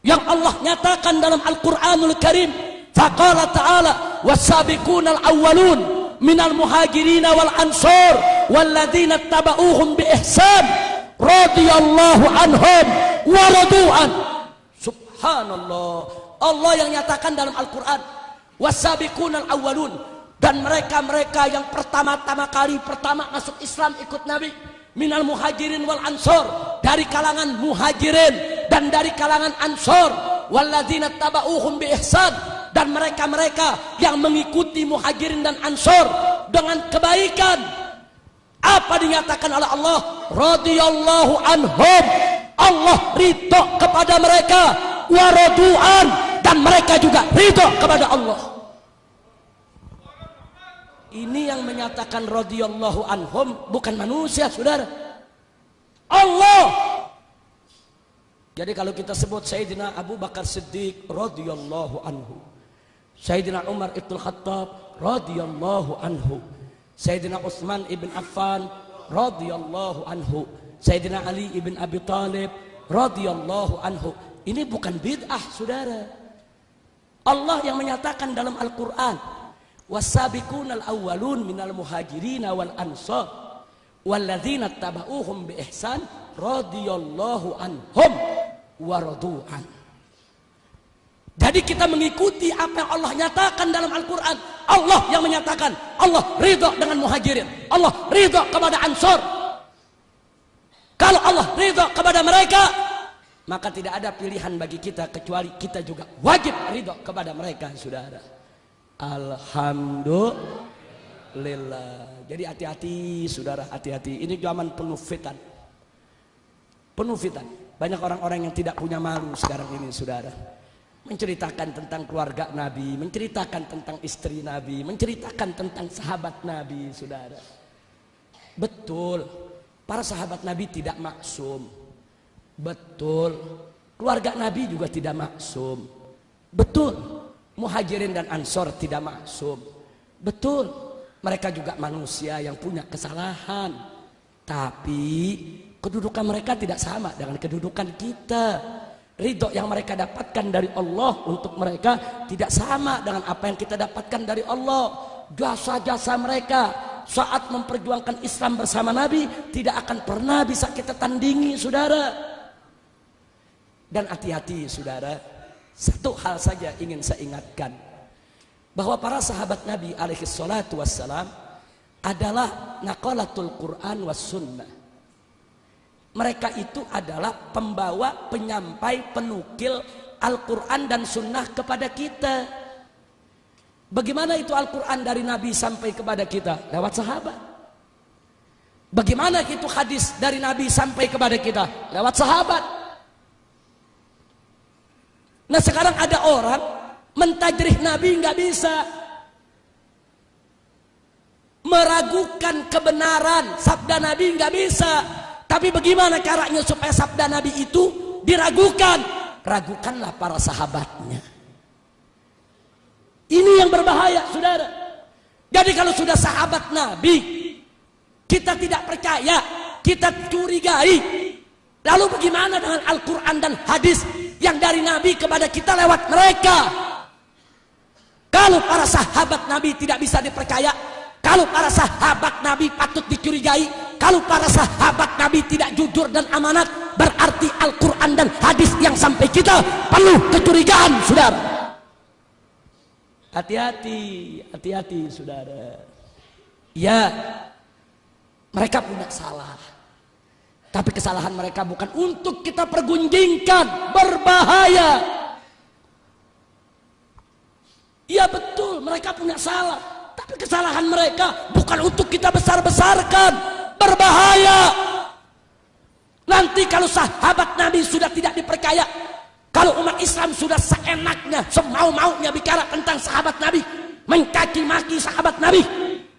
yang Allah nyatakan dalam Al-Qur'anul Karim. Faqala ta'ala was-sabiqunal awwalun minal muhajirin wal ansor walladzina tabauhum bi ihsan radhiyallahu anhum wa radu'an. Subhanallah. Allah yang nyatakan dalam Al-Qur'an was-sabiqunal awwalun, dan mereka-mereka yang pertama-tama kali masuk Islam ikut Nabi, minal muhajirin wal ansor, dari kalangan muhajirin dan dari kalangan ansor, walladzina tabauhum bi ihsan, dan mereka-mereka yang mengikuti muhajirin dan ansor dengan kebaikan. Apa dinyatakan oleh Allah? Radhiyallahu anhum, Allah ridho kepada mereka, wa radu'an, dan mereka juga ridho kepada Allah. Ini yang menyatakan radhiyallahu anhum bukan manusia, saudara, Allah. Jadi kalau kita sebut Sayyidina Abu Bakar Siddiq radhiyallahu anhu, Sayyidina Umar Ibn Khattab radhiyallahu anhu, Sayyidina Utsman ibn Affan radhiyallahu anhu, Sayyidina Ali ibn Abi Thalib radhiyallahu anhu. Ini bukan bid'ah, saudara. Allah yang menyatakan dalam Al-Qur'an, was-sabiqunal awwalun minal muhajirin wal ansar walladzina tabauhum bi ihsan radhiyallahu anhum wa radu'an. Jadi kita mengikuti apa yang Allah nyatakan dalam Al-Quran. Allah yang menyatakan, Allah ridho dengan muhajirin, Allah ridho kepada ansor. Kalau Allah ridho kepada mereka, maka tidak ada pilihan bagi kita kecuali kita juga wajib ridho kepada mereka, saudara. Alhamdulillah. Jadi hati-hati, saudara, hati-hati. Ini zaman penuh fitan. Penuh fitan. Banyak orang-orang yang tidak punya malu sekarang ini, saudara. Menceritakan tentang keluarga Nabi, menceritakan tentang istri Nabi, menceritakan tentang sahabat Nabi, saudara. Betul, para sahabat Nabi tidak maksum. Betul, keluarga Nabi juga tidak maksum. Betul, muhajirin dan ansor tidak maksum. Betul, mereka juga manusia yang punya kesalahan. Tapi kedudukan mereka tidak sama dengan kedudukan kita. Ridho yang mereka dapatkan dari Allah untuk mereka tidak sama dengan apa yang kita dapatkan dari Allah. Jasa-jasa mereka saat memperjuangkan Islam bersama Nabi tidak akan pernah bisa kita tandingi, saudara. Dan hati-hati, saudara, satu hal saja ingin saya ingatkan, bahwa para sahabat Nabi alaihi salatu wassalam adalah naqalatul Quran was sunnah. Mereka itu adalah pembawa, penyampai, penukil Al-Quran dan Sunnah kepada kita. Bagaimana itu Al-Quran dari Nabi sampai kepada kita? Lewat sahabat. Bagaimana itu hadis dari Nabi sampai kepada kita? Lewat sahabat. Nah, sekarang ada orang mentajrih Nabi nggak bisa, meragukan kebenaran sabda Nabi nggak bisa. Tapi bagaimana caranya supaya sabda Nabi itu diragukan? Ragukanlah para sahabatnya. Ini yang berbahaya, saudara. Jadi kalau sudah sahabat Nabi kita tidak percaya, kita curigai, lalu bagaimana dengan Al-Quran dan hadis yang dari Nabi kepada kita lewat mereka? Kalau para sahabat Nabi tidak bisa dipercaya, kalau para sahabat Nabi patut dicurigai, kalau para sahabat Nabi tidak jujur dan amanat, berarti Al-Quran dan hadis yang sampai kita penuh kecurigaan, saudara. Hati-hati, hati-hati, saudara. Ya, mereka punya salah, tapi kesalahan mereka bukan untuk kita pergunjingkan, berbahaya. Ya betul, mereka punya salah, tapi kesalahan mereka bukan untuk kita besar-besarkan, berbahaya. Nanti kalau sahabat Nabi sudah tidak dipercaya, kalau umat Islam sudah seenaknya, semau-maunya bicara tentang sahabat Nabi, mencaci maki sahabat Nabi,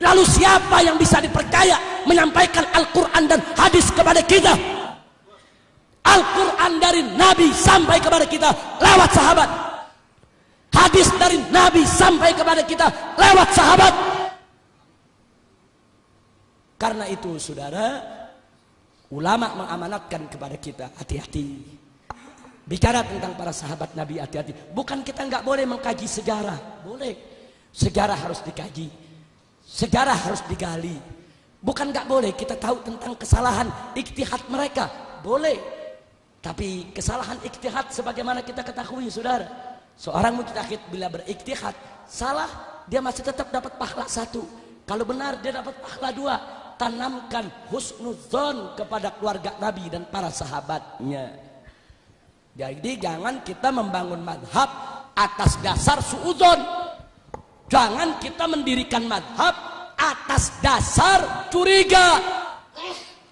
lalu siapa yang bisa dipercaya menyampaikan Al-Quran dan hadis kepada kita? Al-Quran dari Nabi sampai kepada kita lewat sahabat, hadis dari Nabi sampai kepada kita lewat sahabat. Karena itu saudara, ulama mengamanatkan kepada kita, hati-hati. Bicara tentang para sahabat Nabi, hati-hati. Bukan kita nggak boleh mengkaji sejarah, boleh. Sejarah harus dikaji, sejarah harus digali. Bukan nggak boleh kita tahu tentang kesalahan ijtihad mereka, boleh. Tapi kesalahan ijtihad sebagaimana kita ketahui saudara, seorang mujtahid bila berijtihad salah, dia masih tetap dapat pahala 1. Kalau benar dia dapat pahala 2. Tanamkan husnuzon kepada keluarga Nabi dan para sahabatnya. Jadi jangan kita membangun madhab atas dasar suudzon. Jangan kita mendirikan madhab atas dasar curiga,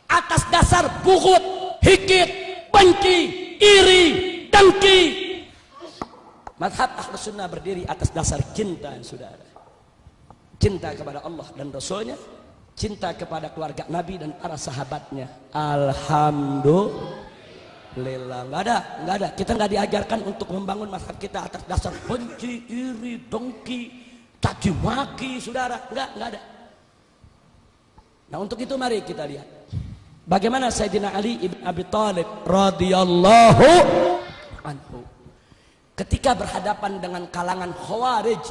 atas dasar bughut, hikit, benci, iri, dengki. Madhab Ahlus Sunnah berdiri atas dasar cinta, saudara. Cinta kepada Allah dan Rasulnya, cinta kepada keluarga Nabi dan para sahabatnya. Alhamdulillah. Nggak ada. Kita nggak diajarkan untuk membangun mazhab kita atas dasar benci, iri, dengki, caci maki, saudara. Nggak ada. Nah, untuk itu mari kita lihat bagaimana Sayyidina Ali ibn Abi Thalib radhiyallahu anhu ketika berhadapan dengan kalangan Khawarij.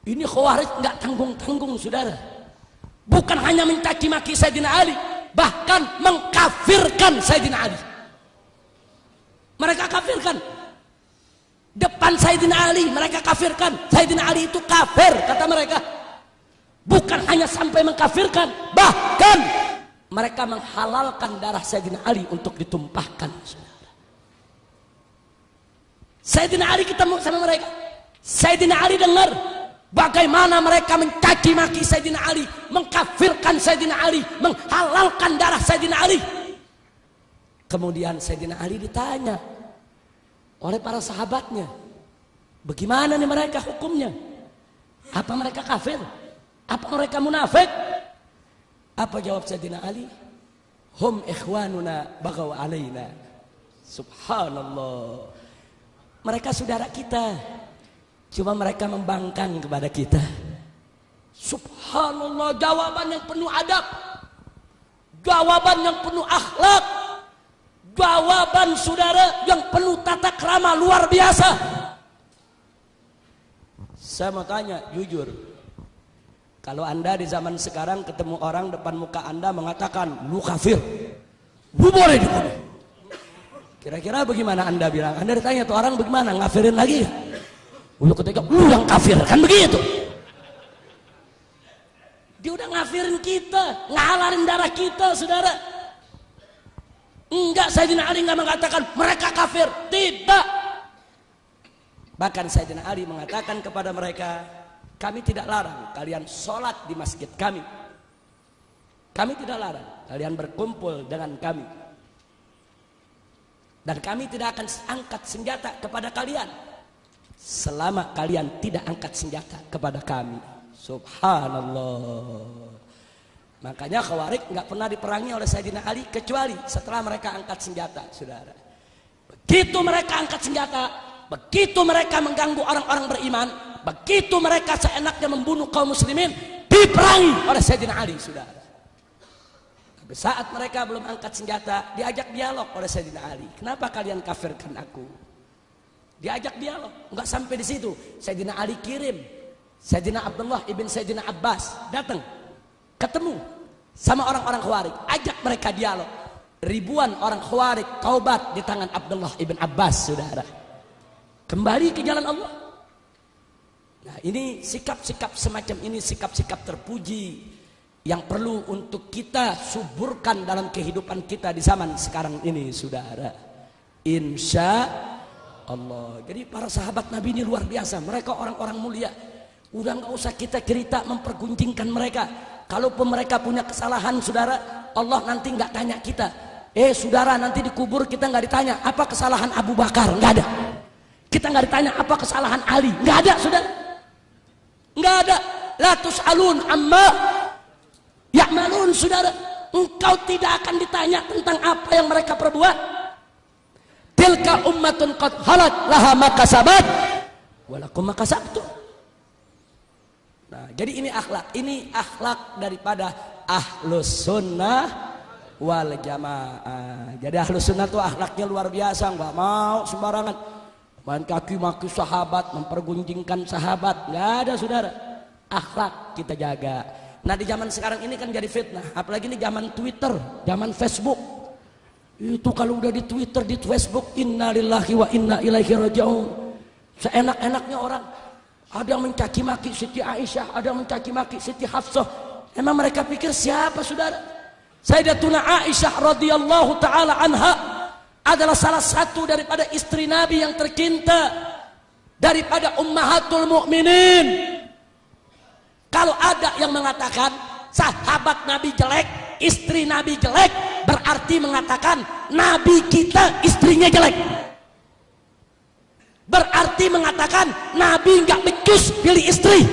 Ini Khawarij nggak tanggung-tanggung, saudara. Bukan hanya mencaci maki Sayyidina Ali, bahkan mengkafirkan Sayyidina Ali. Mereka kafirkan depan Sayyidina Ali, mereka kafirkan Sayyidina Ali itu kafir, kata mereka. Bukan hanya sampai mengkafirkan, bahkan mereka menghalalkan darah Sayyidina Ali untuk ditumpahkan, saudara. Sayyidina Ali ketemu sama mereka. Sayyidina Ali dengar bagaimana mereka mencaci maki Sayyidina Ali, mengkafirkan Sayyidina Ali, menghalalkan darah Sayyidina Ali. Kemudian Sayyidina Ali ditanya oleh para sahabatnya, bagaimana nih mereka hukumnya? Apa mereka kafir? Apa mereka munafik? Apa jawab Sayyidina Ali? Hum ikhwanuna bagaw alaina. Subhanallah. Mereka saudara kita, cuma mereka membangkang kepada kita. Subhanallah, jawaban yang penuh adab, jawaban yang penuh akhlak, jawaban saudara yang penuh tata krama luar biasa. Saya mau tanya jujur, kalau anda di zaman sekarang ketemu orang depan muka anda mengatakan lu kafir, lu boleh dibunuh, kira-kira bagaimana anda bilang? Anda ditanya tuh orang bagaimana, ngafirin lagi? Lu ketika lu yang kafir, kan begitu. Dia udah ngafirin kita, ngalarin darah kita, saudara. Enggak, Sayyidina Ali enggak mengatakan mereka kafir, tidak. Bahkan Sayyidina Ali mengatakan kepada mereka, kami tidak larang kalian sholat di masjid kami. Kami tidak larang kalian berkumpul dengan kami. Dan kami tidak akan angkat senjata kepada kalian selama kalian tidak angkat senjata kepada kami. Subhanallah. Makanya Khawarij nggak pernah diperangi oleh Sayyidina Ali kecuali setelah mereka angkat senjata, saudara. Begitu mereka angkat senjata, begitu mereka mengganggu orang-orang beriman, begitu mereka seenaknya membunuh kaum muslimin, diperangi oleh Sayyidina Ali, saudara. Tapi saat mereka belum angkat senjata, diajak dialog oleh Sayyidina Ali. Kenapa kalian kafirkan aku? Diajak dialog, nggak sampai di situ. Sayyidina Ali kirim Sayyidina Abdullah ibn Sayyidina Abbas datang, ketemu sama orang-orang Khawarij, ajak mereka dialog. Ribuan orang Khawarij taubat di tangan Abdullah ibn Abbas, saudara. Kembali ke jalan Allah. Nah, ini sikap-sikap semacam ini, sikap-sikap terpuji yang perlu untuk kita suburkan dalam kehidupan kita di zaman sekarang ini, saudara. Insya Allah. Jadi para sahabat Nabi ini luar biasa. Mereka orang-orang mulia. Udah nggak usah kita cerita mempergunjingkan mereka. Kalaupun mereka punya kesalahan, saudara, Allah nanti nggak tanya kita. Saudara, nanti dikubur kita nggak ditanya apa kesalahan Abu Bakar, nggak ada. Kita nggak ditanya apa kesalahan Ali, nggak ada, saudara. Nggak ada. La tus'alun amma ya'malun, saudara. Engkau tidak akan ditanya tentang apa yang mereka perbuat. Tilka ummatun qad halat laha ma kasabat wa lakum ma kasabtum. Nah, jadi ini akhlak daripada ahlus sunnah wal jamaah. Jadi ahlus sunnah tuh akhlaknya luar biasa, nggak mau sembarangan main kaki maki sahabat, mempergunjingkan sahabat, nggak ada saudara. Akhlak kita jaga. Nah di zaman sekarang ini kan jadi fitnah, apalagi ini zaman Twitter, zaman Facebook. Itu kalau udah di Twitter, di Facebook, innalillahi wa inna ilaihi raji'un. Seenak-enaknya orang. Ada yang mencaci maki Siti Aisyah, ada yang mencaci maki Siti Hafsah. Emang mereka pikir siapa saudara? Sayyidatuna Aisyah radhiyallahu taala anha adalah salah satu daripada istri Nabi yang tercinta, daripada ummahatul mukminin. Kalau ada yang mengatakan sahabat Nabi jelek, istri Nabi jelek, berarti mengatakan Nabi kita istrinya jelek. Berarti mengatakan Nabi nggak becus pilih istri.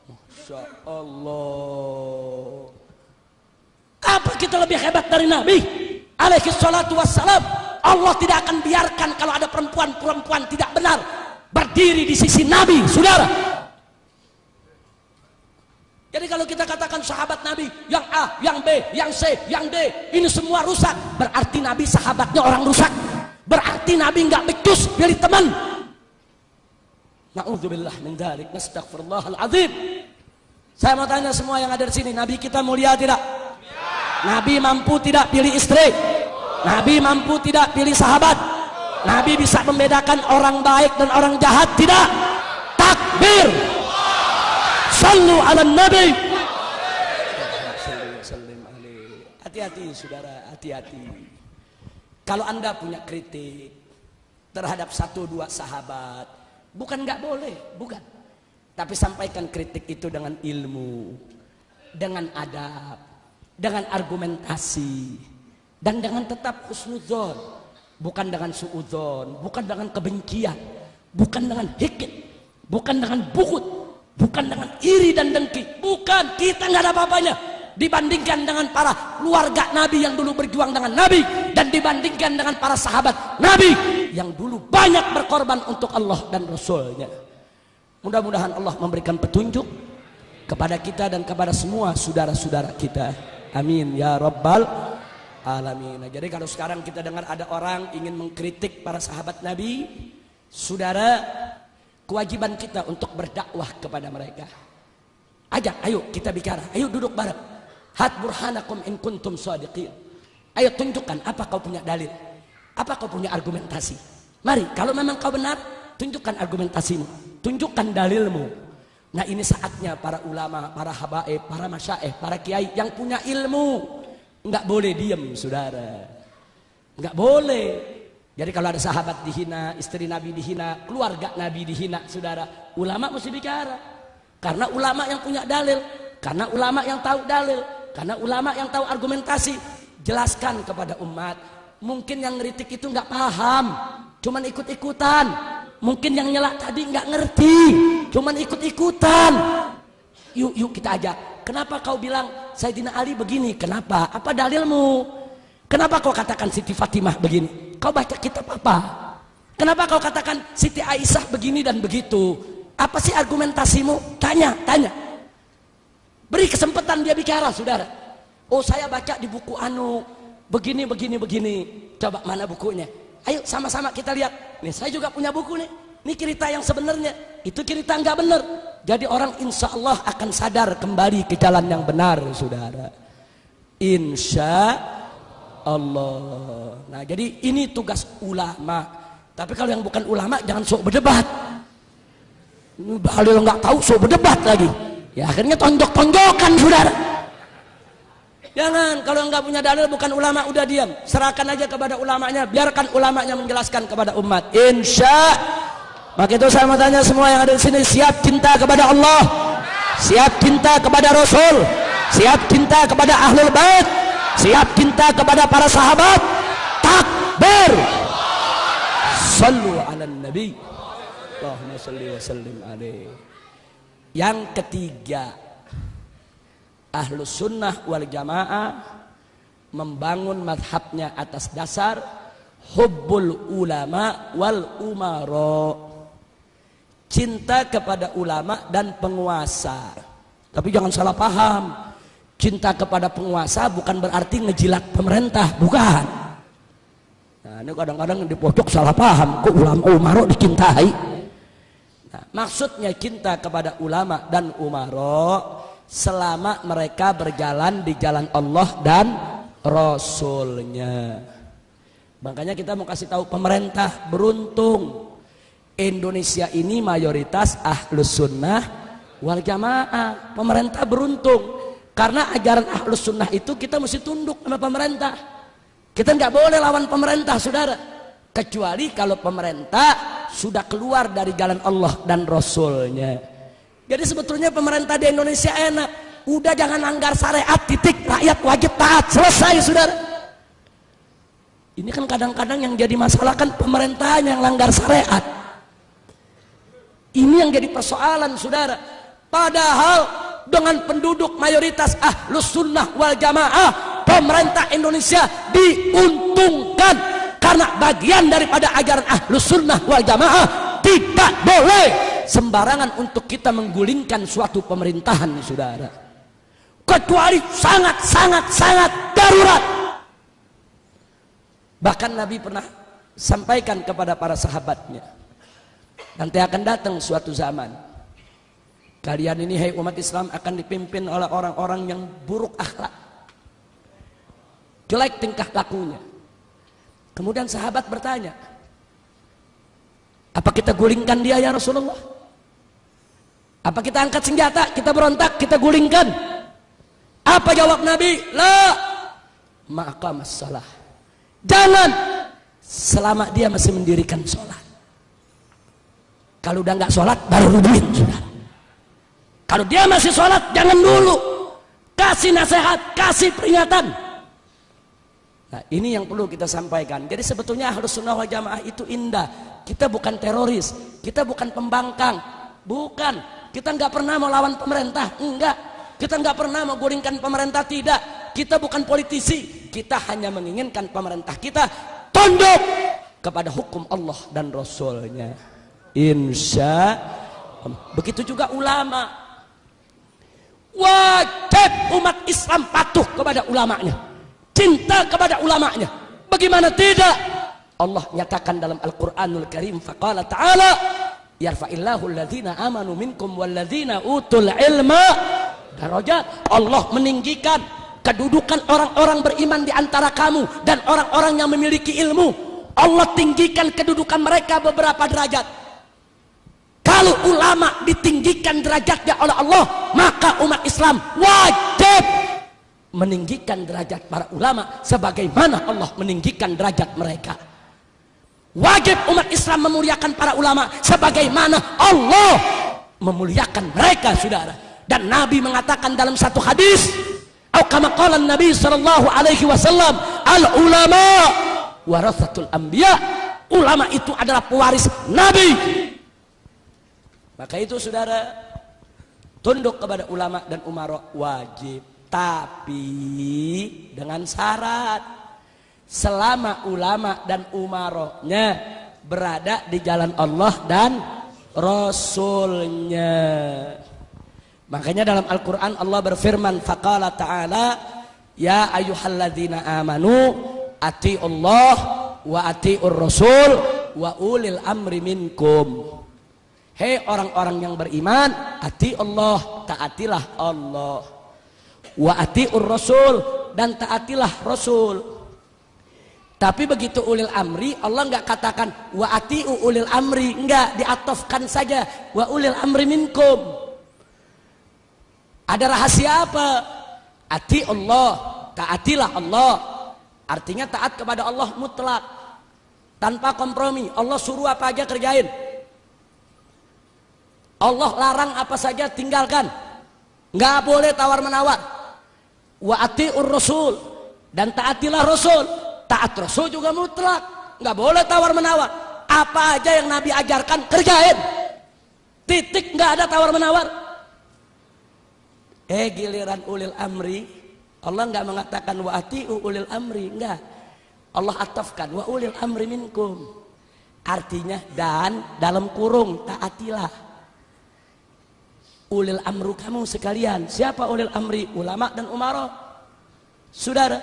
Masya Allah. Apa kita lebih hebat dari Nabi alaihi salatu wassalam? Allah tidak akan biarkan kalau ada perempuan tidak benar berdiri di sisi Nabi, saudara. Jadi kalau kita katakan sahabat Nabi yang A, yang B, yang C, yang D, ini semua rusak, berarti Nabi sahabatnya orang rusak. Berarti Nabi nggak becus pilih teman. Na'udzubillah min dzalik, nastaghfirullahal azim. Saya mau tanya semua yang ada di sini, Nabi kita mulia tidak? Nabi mampu tidak pilih istri? Nabi mampu tidak pilih sahabat? Nabi bisa membedakan orang baik dan orang jahat tidak? Takbir. Sallu ala Nabi. Hati-hati saudara, hati-hati. Kalau anda punya kritik terhadap 1-2 sahabat, bukan nggak boleh, bukan. Tapi sampaikan kritik itu dengan ilmu, dengan adab, dengan argumentasi, dan dengan tetap husnudzon, bukan dengan suudzon, bukan dengan kebencian, bukan dengan hikit, bukan dengan bukut, bukan dengan iri dan dengki, bukan. Kita nggak ada apa-apanya dibandingkan dengan para keluarga Nabi yang dulu berjuang dengan Nabi, dan dibandingkan dengan para sahabat Nabi yang dulu banyak berkorban untuk Allah dan Rasulnya. Mudah-mudahan Allah memberikan petunjuk kepada kita dan kepada semua saudara-saudara kita. Amin ya rabbal alamin. Jadi kalau sekarang kita dengar ada orang ingin mengkritik para sahabat Nabi, saudara, kewajiban kita untuk berdakwah kepada mereka. Ajak, ayo kita bicara, ayo duduk bareng. Hat burhanakum in kuntum shadiqin. Ayo tunjukkan apa kau punya dalil, apa kau punya argumentasi. Mari, kalau memang kau benar, tunjukkan argumentasimu, tunjukkan dalilmu. Nah ini saatnya para ulama, para habaib, para masyaikh, para kiai yang punya ilmu nggak boleh diem, saudara. Nggak boleh. Jadi kalau ada sahabat dihina, istri Nabi dihina, keluarga Nabi dihina, saudara, ulama mesti bicara. Karena ulama yang punya dalil, karena ulama yang tahu dalil, karena ulama yang tahu argumentasi. Jelaskan kepada umat. Mungkin yang ngeritik itu nggak paham, cuman ikut-ikutan. Mungkin yang nyela tadi nggak ngerti, cuman ikut-ikutan. Yuk kita ajak. Kenapa kau bilang Sayyidina Ali begini? Kenapa? Apa dalilmu? Kenapa kau katakan Siti Fatimah begini? Kau baca kitab apa? Kenapa kau katakan Siti Aisyah begini dan begitu? Apa sih argumentasimu? Tanya. Beri kesempatan dia bicara, saudara. Oh saya baca di buku begini. Coba mana bukunya? Ayo sama-sama kita lihat. Nih saya juga punya buku nih. Ini cerita yang sebenarnya. Itu cerita nggak benar. Jadi orang insya Allah akan sadar kembali ke jalan yang benar, saudara. Insya Allah. Nah jadi ini tugas ulama. Tapi kalau yang bukan ulama jangan sok berdebat. Kalau nggak tahu sok berdebat lagi. Ya akhirnya tonjok-tonjokan, saudara. Jangan, kalau nggak punya dalil bukan ulama udah diam. Serahkan aja kepada ulamanya, biarkan ulamanya menjelaskan kepada umat. Insya. Maka itu saya mau tanya semua yang ada di sini, siap cinta kepada Allah, siap cinta kepada Rasul, siap cinta kepada Ahlul Bait, siap cinta kepada para sahabat. Takbir. Sallu ala Nabi. Allahumma salli wa sallim alaihi. Yang ketiga, Ahlus Sunnah wal Jamaah membangun madhabnya atas dasar hubbul ulama wal umara, cinta kepada ulama dan penguasa. Tapi jangan salah paham, cinta kepada penguasa bukan berarti ngejilat pemerintah, bukan. Nah, ini kadang-kadang di pojok salah paham, kok ulama umaro dicintai. Nah, maksudnya cinta kepada ulama dan umaro selama mereka berjalan di jalan Allah dan Rasulnya. Makanya kita mau kasih tahu pemerintah beruntung, Indonesia ini mayoritas ahlus sunnah wal jamaah. Pemerintah beruntung karena ajaran ahlus sunnah itu kita mesti tunduk sama pemerintah. Kita nggak boleh lawan pemerintah, saudara, kecuali kalau pemerintah sudah keluar dari jalan Allah dan Rasulnya. Jadi sebetulnya pemerintah di Indonesia enak, udah jangan langgar syariat, titik, rakyat wajib taat, selesai, saudara. Ini kan kadang-kadang yang jadi masalah kan pemerintahan yang langgar syariat. Ini yang jadi persoalan, saudara. Padahal dengan penduduk mayoritas ahlus sunnah wal jamaah, pemerintah Indonesia diuntungkan karena bagian daripada ajaran ahlus sunnah wal jamaah. Tidak boleh sembarangan untuk kita menggulingkan suatu pemerintahan, saudara, kecuali sangat darurat. Bahkan Nabi pernah sampaikan kepada para sahabatnya, nanti akan datang suatu zaman, kalian ini hai umat Islam akan dipimpin oleh orang-orang yang buruk akhlak, jelek tingkah lakunya. Kemudian sahabat bertanya, apa kita gulingkan dia ya Rasulullah? Apa kita angkat senjata, kita berontak, kita gulingkan? Apa jawab Nabi? La maqamas salah. Jangan, selama dia masih mendirikan sholat. Kalau udah nggak sholat baru rubuhin, saudara. Kalau dia masih sholat jangan dulu, kasih nasihat, kasih peringatan. Nah, ini yang perlu kita sampaikan. Jadi sebetulnya Ahlus Sunnah wal Jamaah itu indah. Kita bukan teroris, kita bukan pembangkang, bukan. Kita nggak pernah mau lawan pemerintah, enggak. Kita nggak pernah mau gulingkan pemerintah, tidak. Kita bukan politisi, kita hanya menginginkan pemerintah kita tunduk kepada hukum Allah dan Rasulnya. Insya Allah. Begitu juga ulama. Wajib umat Islam patuh kepada ulamanya, cinta kepada ulamanya. Bagaimana tidak? Allah nyatakan dalam Al-Quranul Karim, faqala ta'ala, yarfa'illahu alladhina amanu minkum walladhina utul ilma darajat. Allah meninggikan kedudukan orang-orang beriman di antara kamu dan orang-orang yang memiliki ilmu. Allah tinggikan kedudukan mereka beberapa derajat. Kalau ulama ditinggikan derajatnya oleh Allah, maka umat Islam wajib meninggikan derajat para ulama sebagaimana Allah meninggikan derajat mereka. Wajib umat Islam memuliakan para ulama sebagaimana Allah memuliakan mereka, saudara. Dan Nabi mengatakan dalam satu hadis, atau kama qala Nabi sallallahu alaihi wasallam, al ulama warathatul anbiya. Ulama itu adalah pewaris Nabi. Maka itu, saudara, tunduk kepada ulama dan umara wajib, tapi dengan syarat selama ulama dan umaranya berada di jalan Allah dan Rasulnya. Makanya dalam Al-Quran Allah berfirman, faqala ta'ala, ya ayyuhalladzina amanu ati'ullah wa ati'ur rasul wa ulil amri minkum. Hei orang-orang yang beriman, ati'ullah, taatilah Allah, wa ati'ur rasul, dan taatilah Rasul. Tapi begitu ulil amri, Allah nggak katakan wa ati'u ulil amri, nggak, diatofkan saja wa ulil amri minkum. Ada rahasia apa? Ati Allah, taatilah Allah. Artinya taat kepada Allah mutlak, tanpa kompromi. Allah suruh apa aja kerjain, Allah larang apa saja tinggalkan, nggak boleh tawar menawar. Wa ati'ur rasul, dan taatilah Rasul. Taat Rasul juga mutlak, nggak boleh tawar menawar. Apa aja yang Nabi ajarkan kerjain, titik, nggak ada tawar menawar. Giliran ulil amri, Allah nggak mengatakan wa ati'u ulil amri, enggak. Allah atafkan wa ulil amri minkum. Artinya dan dalam kurung taatilah ulil amru kamu sekalian. Siapa ulil amri? Ulama dan umara, saudara.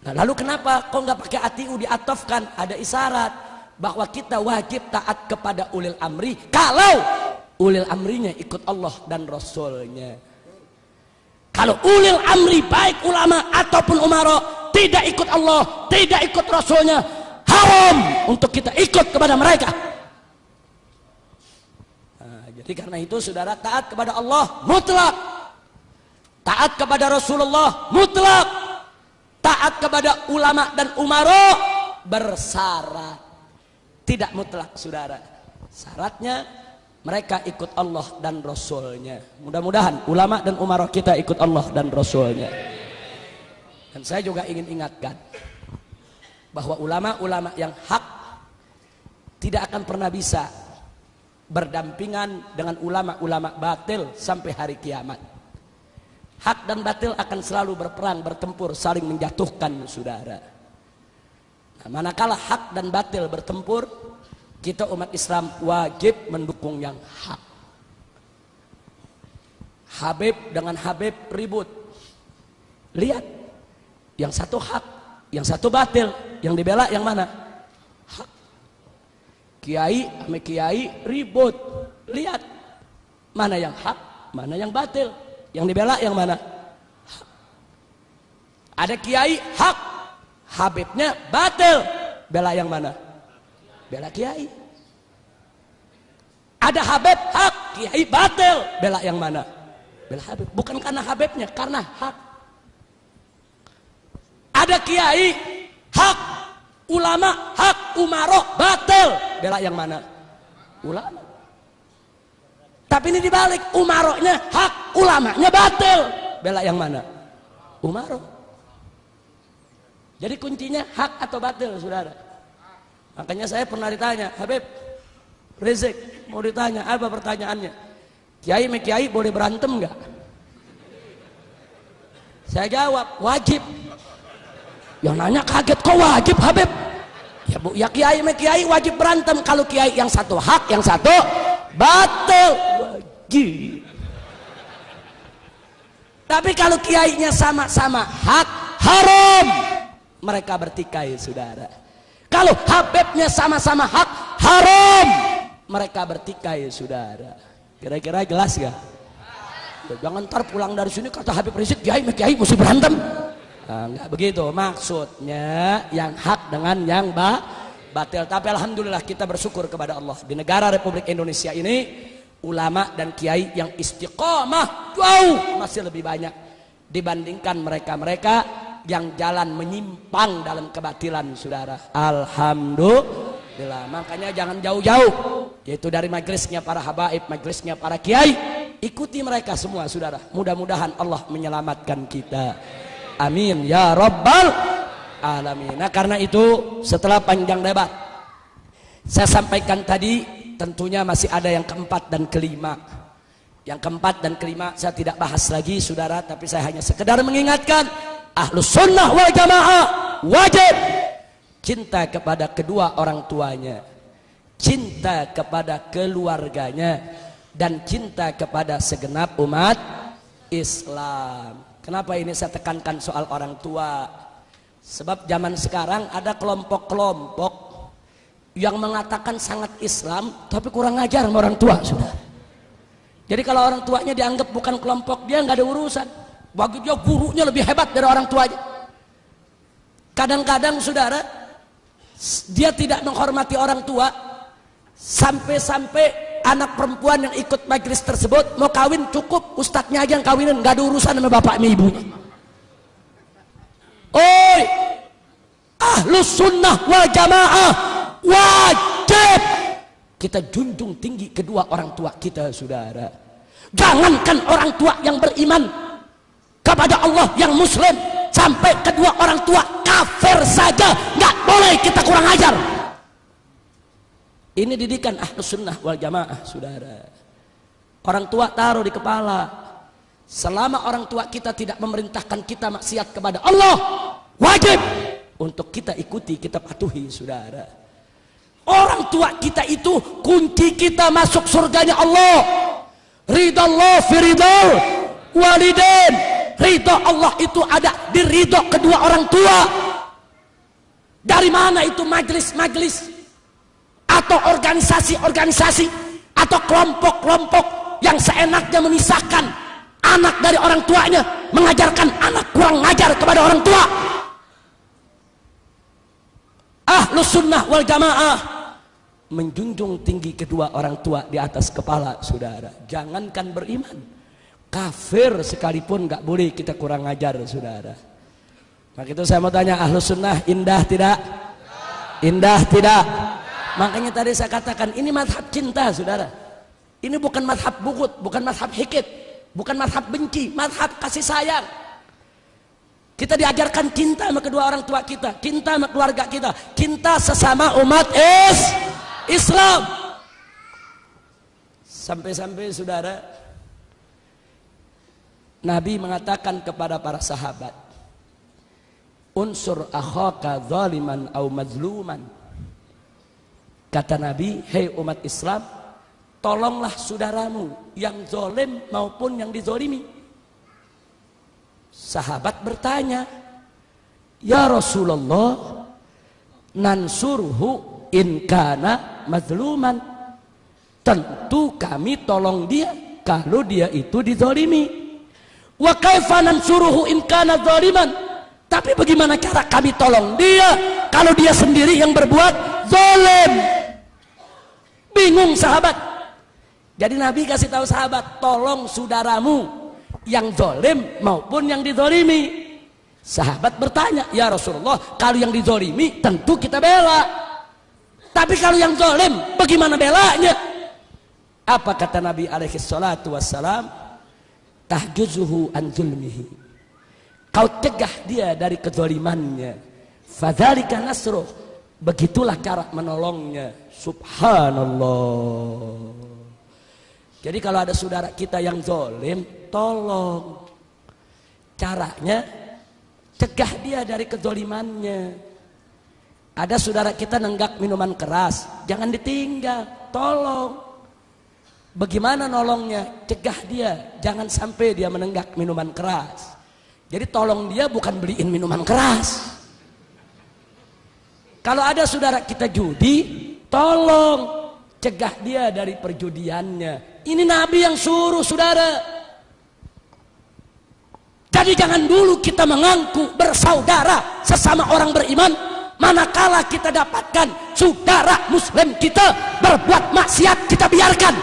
Nah, lalu kenapa kok nggak pakai atiu diatofkan? Ada isyarat bahwa kita wajib taat kepada ulil amri kalau ulil amrinya ikut Allah dan Rasulnya. Kalau ulil amri baik ulama ataupun umara tidak ikut Allah, tidak ikut Rasulnya, haram untuk kita ikut kepada mereka. Nah, jadi karena itu saudara, taat kepada Allah mutlak, taat kepada Rasulullah mutlak, taat kepada ulama dan umara bersyarat. Tidak mutlak saudara, syaratnya mereka ikut Allah dan Rasulnya. Mudah-mudahan ulama dan umara kita ikut Allah dan Rasulnya. Dan saya juga ingin ingatkan bahwa ulama-ulama yang hak tidak akan pernah bisa berdampingan dengan ulama-ulama batil sampai hari kiamat. Hak dan batil akan selalu berperang, bertempur, saling menjatuhkan saudara. Nah, manakala hak dan batil bertempur, kita umat Islam wajib mendukung yang hak. Habib dengan Habib ribut, lihat yang satu hak, yang satu batil, yang dibela yang mana? Hak. Kiai sama kiai ribut, lihat mana yang hak, mana yang batil, yang dibela yang mana? Hak. Ada kiai hak, habibnya batil, bela yang mana? Bela kiai. Ada habib hak, kiai batil, bela yang mana? Bela habib. Bukan karena habibnya, karena hak. Ada kiai hak, ulama hak, umaro batil, bela yang mana? Ulama. Tapi ini dibalik, umaronya hak, ulamanya batil, bela yang mana? Umaro. Jadi kuncinya hak atau batil saudara. Makanya saya pernah ditanya, Habib Rizik mau ditanya, apa pertanyaannya? Kiai sama kiai boleh berantem nggak? Saya jawab wajib. Yang nanya kaget, kok wajib Habib? Ya bu, ya kiai sama kiai wajib berantem. Kalau kiai yang satu hak, yang satu batil, wajib. Tapi kalau kiainya sama-sama hak, haram mereka bertikai saudara. Kalau habibnya sama-sama hak, haram mereka bertikai saudara. Kira-kira jelas gak? Jangan ntar pulang dari sini kata Habib Rizik kiai sama kiai mesti berantem. Nah, enggak begitu maksudnya, yang hak dengan yang batil. Tapi alhamdulillah kita bersyukur kepada Allah, di negara Republik Indonesia ini ulama dan kiai yang istiqomah jauh masih lebih banyak dibandingkan mereka-mereka yang jalan menyimpang dalam kebatilan saudara. Alhamdulillah. Makanya jangan jauh-jauh, yaitu dari majelisnya para habaib, majelisnya para kiai, ikuti mereka semua saudara. Mudah-mudahan Allah menyelamatkan kita, amin ya rabbal alamin. Nah karena itu setelah panjang debat, saya sampaikan tadi, tentunya masih ada yang keempat dan kelima. Yang keempat dan kelima saya tidak bahas lagi saudara, tapi saya hanya sekedar mengingatkan, Ahlus Sunnah wal Jamaah wajib cinta kepada kedua orang tuanya, cinta kepada keluarganya, dan cinta kepada segenap umat Islam. Kenapa ini saya tekankan soal orang tua? Sebab zaman sekarang ada kelompok-kelompok yang mengatakan sangat Islam tapi kurang ajar sama orang tua sudah. Jadi kalau orang tuanya dianggap bukan kelompok dia, nggak ada urusan. Bagi dia gurunya lebih hebat dari orang tuanya. Kadang-kadang saudara, dia tidak menghormati orang tua, sampai-sampai anak perempuan yang ikut majelis tersebut mau kawin, cukup ustadznya aja yang kawinin, nggak ada urusan sama bapak sama ibunya. Oi, Ahlus Sunnah wal Jamaah wajib kita junjung tinggi kedua orang tua kita saudara. Jangankan orang tua yang beriman kepada Allah, yang muslim, sampai kedua orang tua kafir saja nggak boleh kita kurang ajar. Ini didikan Ahlus Sunnah wal Jamaah saudara. Orang tua taruh di kepala, selama orang tua kita tidak memerintahkan kita maksiat kepada Allah, wajib untuk kita ikuti, kita patuhi saudara. Orang tua kita itu kunci kita masuk surganya Allah. Ridha Allah fi ridhal walidain. Ridha Allah itu ada di ridha kedua orang tua. Dari mana itu majelis-majelis atau organisasi-organisasi atau kelompok-kelompok yang seenaknya memisahkan anak dari orang tuanya, mengajarkan anak kurang ngajar kepada orang tua. Ahlus sunnah wal jamaah menjunjung tinggi kedua orang tua di atas kepala, saudara. Jangankan beriman, kafir sekalipun nggak boleh kita kurang ngajar, saudara. Maka itu saya mau tanya, ahlus sunnah indah tidak? Indah tidak? Makanya tadi saya katakan ini madhab cinta, saudara. Ini bukan madhab bugut, bukan madhab hikit, bukan madhab benci, madhab kasih sayang. Kita diajarkan cinta sama kedua orang tua kita, cinta sama keluarga kita, cinta sesama umat Islam. Sampai-sampai, saudara, Nabi mengatakan kepada para sahabat, unsur akhaka zaliman au mazluman. Kata Nabi, hei umat Islam, tolonglah saudaramu yang zalim maupun yang dizalimi. Sahabat bertanya, ya Rasulullah, nansurhu in kana mazluman. Tentu kami tolong dia kalau dia itu dizalimi. Wa kaifa nansuruhu in kana zaliman? Tapi bagaimana cara kami tolong dia kalau dia sendiri yang berbuat zalim? Bingung sahabat. Jadi Nabi kasih tahu sahabat, tolong saudaramu yang zalim maupun yang dizalimi. Sahabat bertanya, ya Rasulullah, kalau yang dizalimi tentu kita bela. Tapi kalau yang zalim bagaimana belanya? Apa kata Nabi alaihi salatu wassalam? Tahjuzuhu an zulmihi. Kau cegah dia dari kezalimannya. Fadzalika nasruh. Begitulah cara menolongnya. Subhanallah. Jadi kalau ada saudara kita yang zalim, tolong. Caranya cegah dia dari kezalimannya. Ada saudara kita nenggak minuman keras, jangan ditinggal, tolong. Bagaimana nolongnya? Cegah dia, jangan sampai dia menenggak minuman keras. Jadi tolong dia bukan beliin minuman keras. Kalau ada saudara kita judi, tolong cegah dia dari perjudiannya. Ini Nabi yang suruh, saudara. Jadi jangan dulu kita mengaku bersaudara sesama orang beriman, manakala kita dapatkan saudara muslim kita berbuat maksiat, kita biarkan.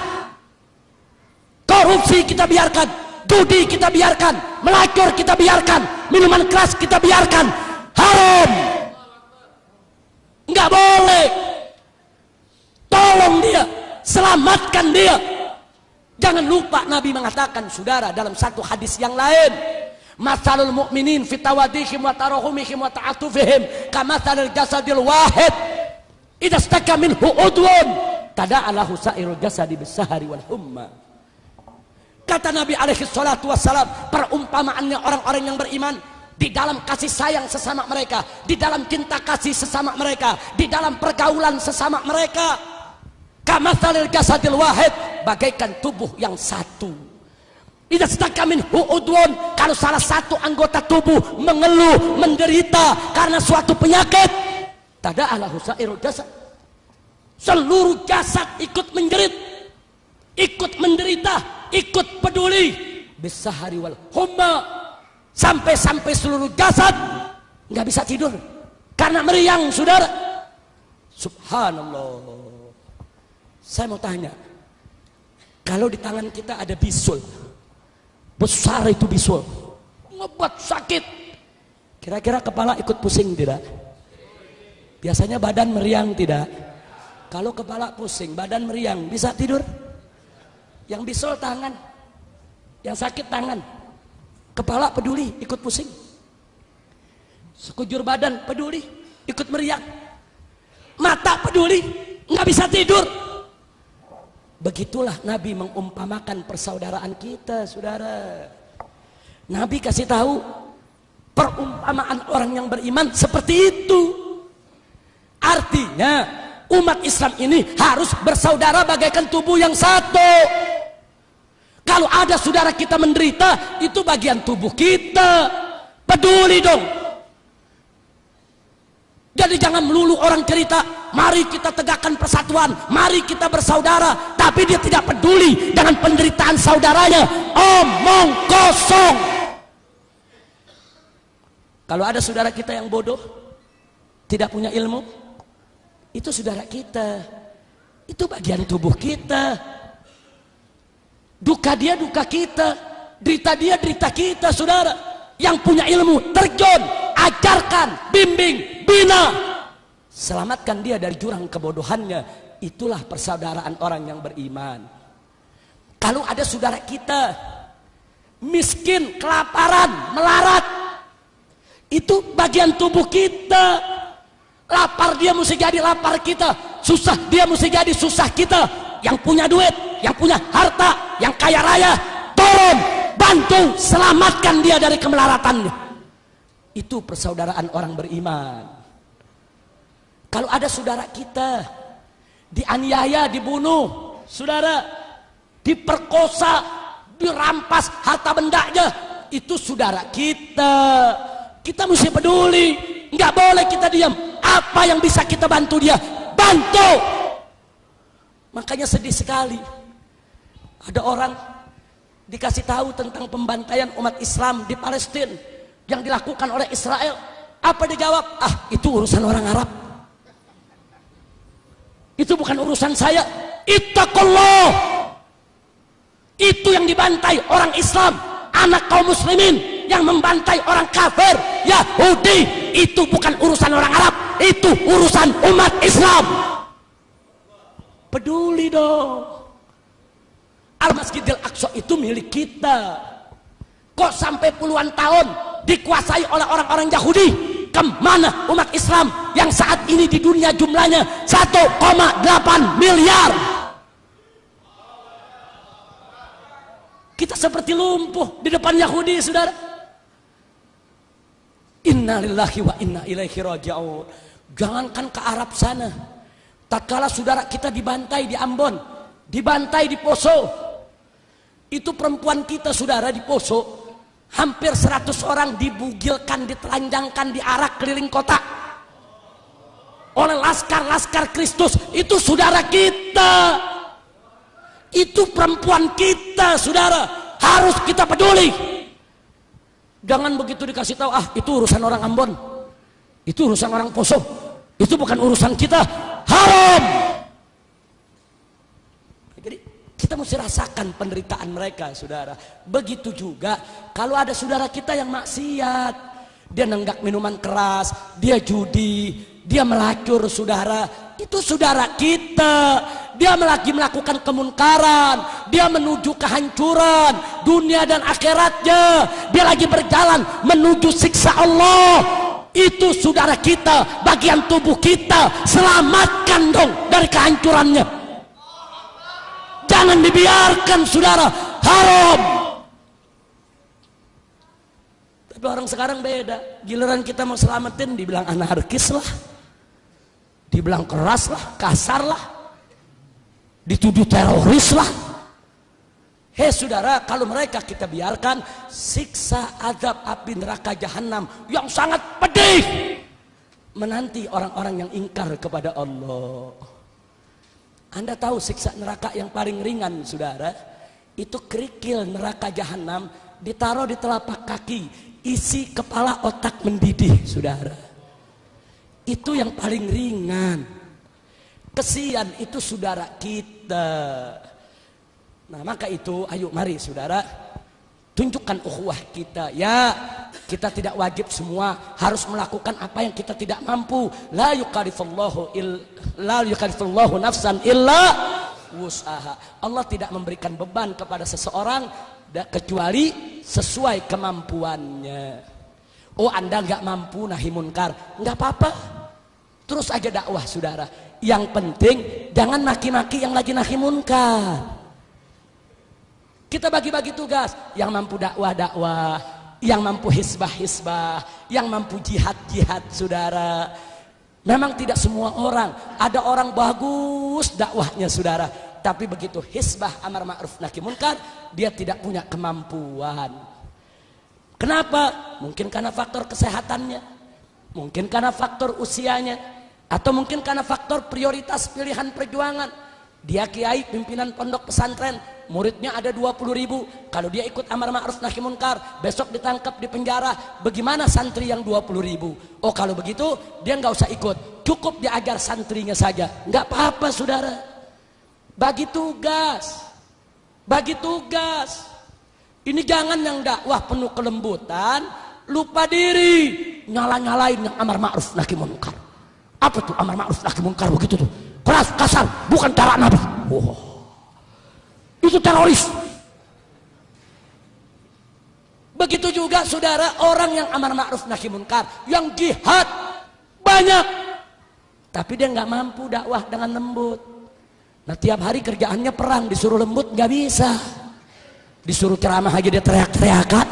Korupsi kita biarkan. Judi kita biarkan, melacur kita biarkan, minuman keras kita biarkan, haram, nggak boleh. Tolong dia, selamatkan dia. Jangan lupa Nabi mengatakan, saudara, dalam satu hadis yang lain, masalul mu'minin fi tawadihim wa tarahumihim wa ta'atufihim kamatsalil jasadil wahid idza staka minhu udwun tada'alahu sa'irul jasadi bis-sahari wal humma. Kata Nabi alaihi salatu wassalam, perumpamaannya orang-orang yang beriman di dalam kasih sayang sesama mereka, di dalam cinta kasih sesama mereka, di dalam pergaulan sesama mereka, kamatsalil jasadil wahid, bagaikan tubuh yang satu. Idza staka minhu udwun, kalau salah satu anggota tubuh mengeluh, menderita karena suatu penyakit, tada'alahu sa'irul jasad, seluruh jasad ikut menjerit, ikut menderita, ikut peduli, bisahari wal humma, sampai-sampai seluruh jasad nggak bisa tidur karena meriang, saudara. Subhanallah. Saya mau tanya, kalau di tangan kita ada bisul besar, itu bisul ngebuat sakit, kira-kira kepala ikut pusing tidak? Biasanya badan meriang tidak? Kalau kepala pusing, badan meriang, bisa tidur? Yang bisul tangan, yang sakit tangan, kepala peduli, ikut pusing, sekujur badan peduli, ikut meriang, mata peduli, nggak bisa tidur. Begitulah Nabi mengumpamakan persaudaraan kita, saudara. Nabi kasih tahu perumpamaan orang yang beriman seperti itu. Artinya umat Islam ini harus bersaudara bagaikan tubuh yang satu. Kalau ada saudara kita menderita, itu bagian tubuh kita, peduli dong. Jadi jangan melulu orang cerita, mari kita tegakkan persatuan, mari kita bersaudara, tapi dia tidak peduli dengan penderitaan saudaranya. Omong kosong. Kalau ada saudara kita yang bodoh, tidak punya ilmu, itu saudara kita, itu bagian tubuh kita. Duka dia duka kita, derita dia derita kita. Saudara yang punya ilmu, terjun, ajarkan, bimbing, bina, selamatkan dia dari jurang kebodohannya. Itulah persaudaraan orang yang beriman. Kalau ada saudara kita miskin, kelaparan, melarat, itu bagian tubuh kita. Lapar dia mesti jadi lapar kita, susah dia mesti jadi susah kita. Yang punya duit, yang punya harta, yang kaya raya, tolong bantu selamatkan dia dari kemelaratannya. Itu persaudaraan orang beriman. Kalau ada saudara kita dianiaya, dibunuh, saudara diperkosa, dirampas harta bendanya, itu saudara kita. Kita mesti peduli, nggak boleh kita diam. Apa yang bisa kita bantu dia, bantu. Makanya sedih sekali ada orang dikasih tahu tentang pembantaian umat Islam di Palestina yang dilakukan oleh Israel. Apa dijawab? Ah, itu urusan orang Arab, itu bukan urusan saya. Ittaqullah. Itu yang dibantai orang Islam, anak kaum muslimin yang membantai orang kafir Yahudi. Itu bukan urusan orang Arab, itu urusan umat Islam. Peduli dong. Al-Masjidil Aqsa itu milik kita. Kok sampai puluhan tahun dikuasai oleh orang-orang Yahudi? Kemana umat Islam yang saat ini di dunia jumlahnya 1,8 miliar? Kita seperti lumpuh di depan Yahudi, saudara. Innalillahi wa inna ilaihi raji'un. Jangankan ke Arab sana, tatkala saudara kita dibantai di Ambon, dibantai di Poso, itu perempuan kita saudara di Poso, hampir 100 orang dibugilkan, ditelanjangkan, diarak keliling kota oleh laskar-laskar Kristus. Itu saudara kita, itu perempuan kita, saudara. Harus kita peduli. Jangan begitu dikasih tahu, ah itu urusan orang Ambon, itu urusan orang Poso, itu bukan urusan kita. Haram. Jadi kita mesti rasakan penderitaan mereka, saudara. Begitu juga kalau ada saudara kita yang maksiat, dia nenggak minuman keras, dia judi, dia melacur, saudara. Itu saudara kita. Dia lagi melakukan kemunkaran, dia menuju kehancuran dunia dan akhiratnya. Dia lagi berjalan menuju siksa Allah. Itu saudara kita, bagian tubuh kita. Selamatkan dong dari kehancurannya. Jangan dibiarkan, saudara. Haram. Tapi orang sekarang beda. Giliran kita mau selamatin, dibilang anarkis lah, dibilang keras lah, kasar lah, dituduh teroris lah. Hei saudara, kalau mereka kita biarkan, siksa azab api neraka jahanam yang sangat pedih menanti orang-orang yang ingkar kepada Allah. Anda tahu siksa neraka yang paling ringan, saudara? Itu kerikil neraka jahanam ditaruh di telapak kaki, isi kepala otak mendidih, saudara. Itu yang paling ringan. Kesian itu saudara kita. Nah maka itu ayo mari saudara tunjukkan ukhuwah kita. Ya kita tidak wajib semua harus melakukan apa yang kita tidak mampu. La yukallifullahu nafsan illa wus'aha. Allah tidak memberikan beban kepada seseorang kecuali sesuai kemampuannya. Oh Anda nggak mampu nahi munkar, nggak apa-apa, terus aja dakwah saudara. Yang penting jangan maki-maki yang lagi nahi munkar. Kita bagi-bagi tugas, yang mampu dakwah, yang mampu hisbah, yang mampu jihad, saudara. Memang tidak semua orang, ada orang bagus dakwahnya saudara, tapi begitu hisbah amar ma'ruf nahi munkar, dia tidak punya kemampuan. Kenapa? Mungkin karena faktor kesehatannya, mungkin karena faktor usianya, atau mungkin karena faktor prioritas pilihan perjuangan. Dia kiai pimpinan pondok pesantren, muridnya ada 20.000. Kalau dia ikut amar ma'ruf nahi munkar, besok ditangkap di penjara. Bagaimana santri yang 20.000? Oh kalau begitu dia nggak usah ikut, cukup dia ajar santrinya saja. Nggak apa-apa saudara. Bagi tugas, bagi tugas. Ini jangan yang dakwah penuh kelembutan, lupa diri, nyala-nyalain yang amar ma'ruf nahi munkar. Apa tuh amar ma'ruf nahi munkar begitu tuh? Keras, kasar, bukan cara Nabi. Oh, itu teroris. Begitu juga saudara, orang yang amar ma'ruf nahi munkar, yang jihad banyak, tapi dia nggak mampu dakwah dengan lembut. Nah tiap hari kerjaannya perang, disuruh lembut nggak bisa, disuruh ceramah aja dia teriak-teriakan.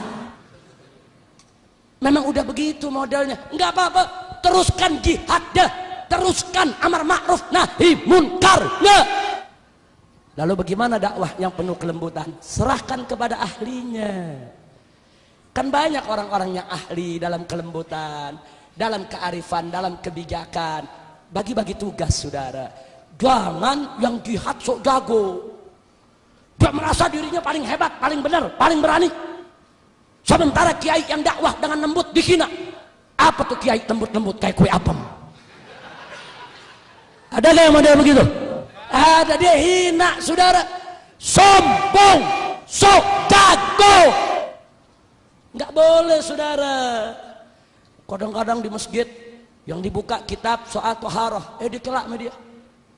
Memang udah begitu modelnya. Nggak apa-apa, teruskan jihadnya. Teruskan amar ma'ruf nahi munkarnya. Lalu bagaimana dakwah yang penuh kelembutan? Serahkan kepada ahlinya. Kan banyak orang-orang yang ahli dalam kelembutan, dalam kearifan, dalam kebijakan. Bagi-bagi tugas saudara. Jangan yang jihad sok jago. Dia merasa dirinya paling hebat, paling benar, paling berani. Sementara kiai yang dakwah dengan lembut dihina. Apa tuh kiai lembut-lembut kayak kue apem? Ada nggak yang model begitu? Ada, dia hina saudara, sombong, sok jago. Nggak boleh saudara. Kadang-kadang di masjid yang dibuka kitab soal toharoh, dikelak sama dia.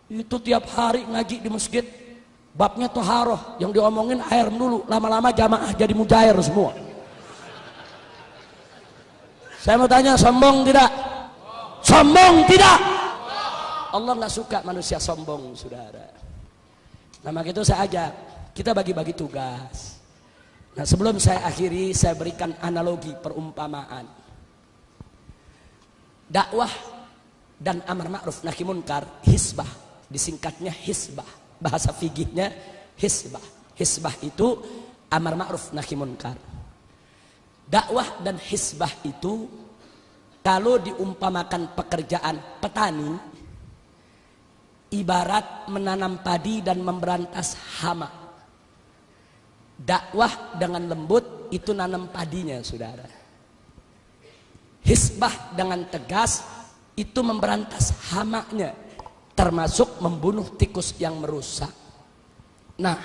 Itu tiap hari ngaji di masjid, babnya toharoh, yang diomongin air dulu, lama-lama jamaah jadi mujair semua. Saya mau tanya, sombong tidak? Sombong tidak? Allah nggak suka manusia sombong saudara. Nah maka itu saya ajak kita bagi-bagi tugas. Nah sebelum saya akhiri, saya berikan analogi perumpamaan. Dakwah dan amar ma'ruf nahi munkar, hisbah, disingkatnya hisbah, bahasa fikihnya hisbah. Hisbah itu amar ma'ruf nahi munkar. Dakwah dan hisbah itu kalau diumpamakan pekerjaan petani, ibarat menanam padi dan memberantas hama. Dakwah dengan lembut itu nanam padinya saudara. Hisbah dengan tegas itu memberantas hamanya, termasuk membunuh tikus yang merusak. Nah,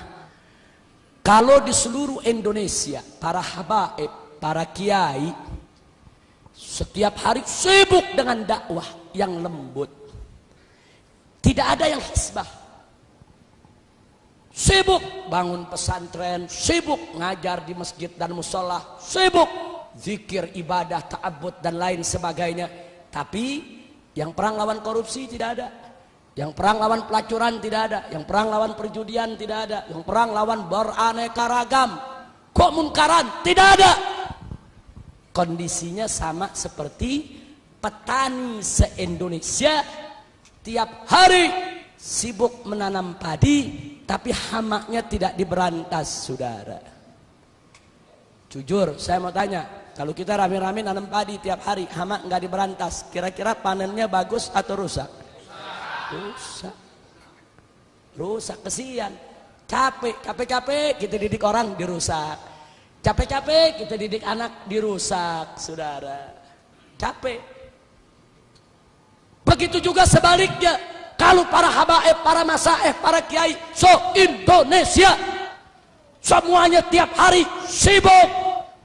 kalau di seluruh Indonesia para habaib, para kiai setiap hari sibuk dengan dakwah yang lembut, tidak ada yang hisbah. Sibuk bangun pesantren, sibuk ngajar di masjid dan musola, sibuk zikir, ibadah, ta'abbud dan lain sebagainya. Tapi yang perang lawan korupsi tidak ada, yang perang lawan pelacuran tidak ada, yang perang lawan perjudian tidak ada, yang perang lawan beraneka ragam kemunkaran tidak ada. Kondisinya sama seperti petani se-Indonesia tiap hari sibuk menanam padi, tapi hamaknya tidak diberantas saudara. Jujur saya mau tanya, kalau kita rame-rame nanam padi tiap hari, hamak nggak diberantas, kira-kira panennya bagus atau rusak? Rusak. Rusak, kesian. Capek kita didik orang dirusak. Capek kita didik anak dirusak saudara. Capek. Begitu juga sebaliknya, kalau para habaib, para masaih, para kiai se-Indonesia semuanya tiap hari sibuk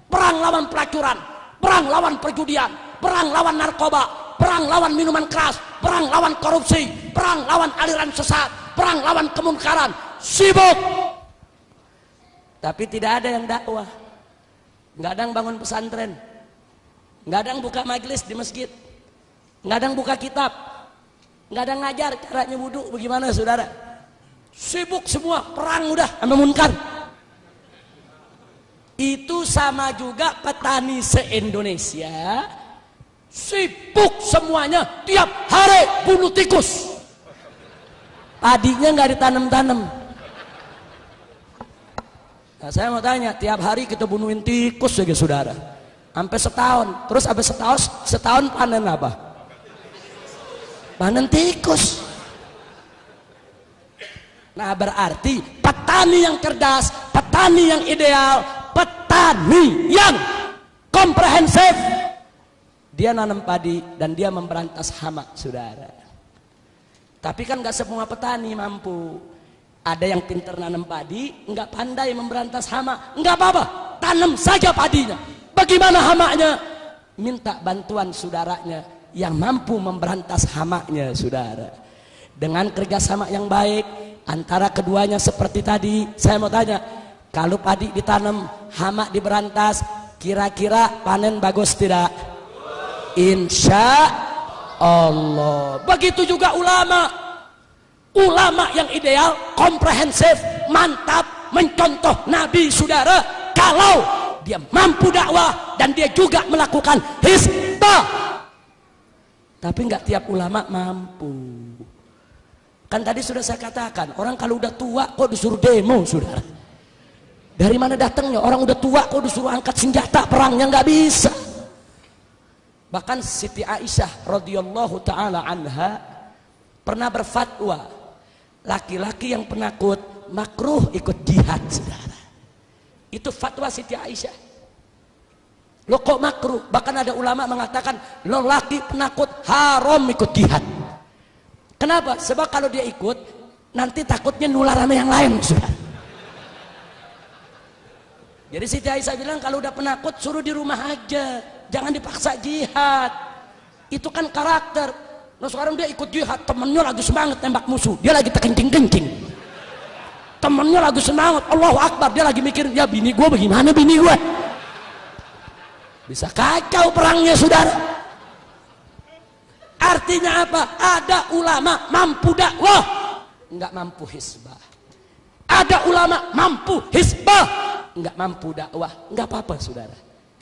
perang lawan pelacuran, perang lawan perjudian, perang lawan narkoba, perang lawan minuman keras, perang lawan korupsi, perang lawan aliran sesat, perang lawan kemunkaran, sibuk. Tapi tidak ada yang dakwah, nggak ada yang bangun pesantren, nggak ada yang buka majelis di masjid, nggak ada yang buka kitab, nggak ada yang ngajar caranya wudhu bagaimana saudara. Sibuk semua, perang udah sama munkar. Itu sama juga petani se-Indonesia sibuk semuanya tiap hari bunuh tikus. Padinya nggak ditanam-tanam. Nah, saya mau tanya, tiap hari kita bunuhin tikus saja saudara, sampai setahun. Terus sampai setahun panen apa? Panen tikus. Nah, berarti petani yang cerdas, petani yang ideal, petani yang komprehensif, dia nanam padi dan dia memberantas hama, saudara. Tapi kan gak semua petani mampu. Ada yang pintar nanam padi, nggak pandai memberantas hama, nggak apa-apa, tanam saja padinya. Bagaimana hamanya? Minta bantuan saudaranya yang mampu memberantas hamanya, saudara. Dengan kerjasama yang baik antara keduanya seperti tadi. Saya mau tanya, kalau padi ditanam, hama diberantas, kira-kira panen bagus tidak? Insya Allah. Begitu juga ulama. Ulama yang ideal, komprehensif, mantap, mencontoh Nabi, saudara. Kalau dia mampu dakwah dan dia juga melakukan hizbah. Tapi nggak tiap ulama mampu. Kan tadi sudah saya katakan, orang kalau udah tua kok disuruh demo, saudara. Dari mana datangnya? Orang udah tua kok disuruh angkat senjata perangnya, nggak bisa. Bahkan Siti Aisyah radhiyallahu taala anha pernah berfatwa, laki-laki yang penakut makruh ikut jihad, saudara. Itu fatwa Siti Aisyah. Lo kok makruh? Bahkan ada ulama mengatakan lelaki penakut haram ikut jihad. Kenapa? Sebab kalau dia ikut nanti takutnya nular sama yang lain, saudara. Jadi Siti Aisyah bilang kalau udah penakut suruh di rumah aja, jangan dipaksa jihad. Itu kan karakter. Nah sekarang dia ikut jihad, temennya lagi semangat tembak musuh, dia lagi terkencing-kencing. Temennya lagi semangat, Allahu Akbar, dia lagi mikir, ya bini gue bagaimana bini gue? Bisa kacau perangnya, saudara. Artinya apa? Ada ulama mampu dakwah, nggak mampu hizbah. Ada ulama mampu hizbah, nggak mampu dakwah. Nggak apa-apa, saudara.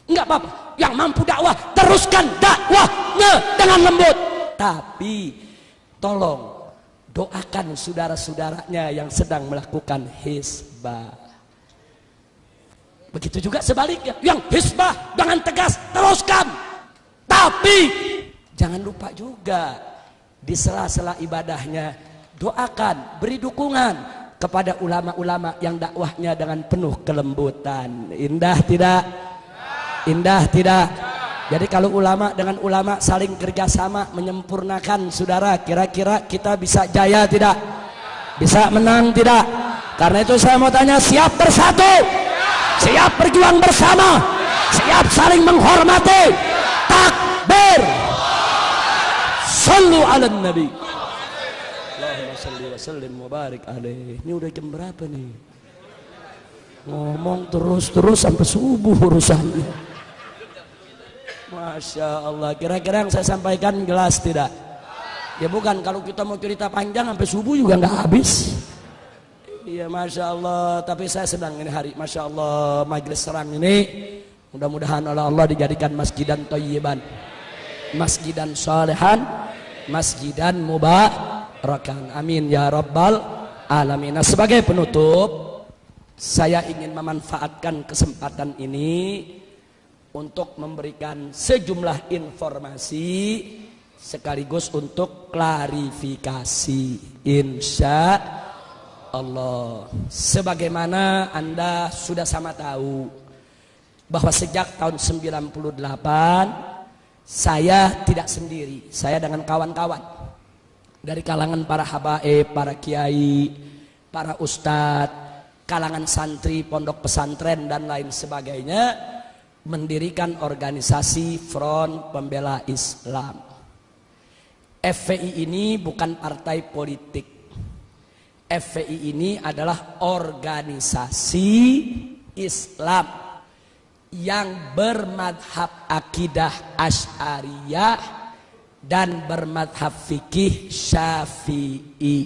Nggak apa-apa. Yang mampu dakwah, teruskan dakwahnya dengan lembut. Tapi tolong doakan saudara-saudaranya yang sedang melakukan hizbah. Begitu juga sebaliknya, yang hizbah dengan tegas teruskan. Tapi jangan lupa juga di sela-sela ibadahnya doakan, beri dukungan kepada ulama-ulama yang dakwahnya dengan penuh kelembutan. Indah tidak? Indah tidak? Jadi kalau ulama dengan ulama saling kerjasama menyempurnakan, saudara, kira-kira kita bisa jaya tidak? Bisa menang tidak? Karena itu saya mau tanya, siap bersatu? Siap berjuang bersama? Siap saling menghormati? Takbir! Sallu ala nabi. Allahumma salli wa sallim wa barik alaih. Ini udah jam berapa nih? Ngomong terus sampai subuh urusannya. Masya Allah, kira-kira yang saya sampaikan jelas tidak? Ya bukan, kalau kita mau cerita panjang sampai subuh juga nggak habis. Iya Masya Allah, tapi saya sedang ini hari Masya Allah majelis serang ini mudah-mudahan oleh Allah dijadikan masjidan thayyiban, masjidan salihan, masjidan mubarakan, amin ya rabbal alamin. Nah, sebagai penutup saya ingin memanfaatkan kesempatan ini untuk memberikan sejumlah informasi sekaligus untuk klarifikasi, insya Allah. Sebagaimana Anda sudah sama tahu bahwa sejak tahun 98 saya tidak sendiri, saya dengan kawan-kawan dari kalangan para habaib, para kiai, para ustadz, kalangan santri, pondok pesantren dan lain sebagainya mendirikan organisasi Front Pembela Islam. FPI ini bukan partai politik. FPI ini adalah organisasi Islam yang bermadhab akidah Asy'ariyah dan bermadhab fikih Syafi'i.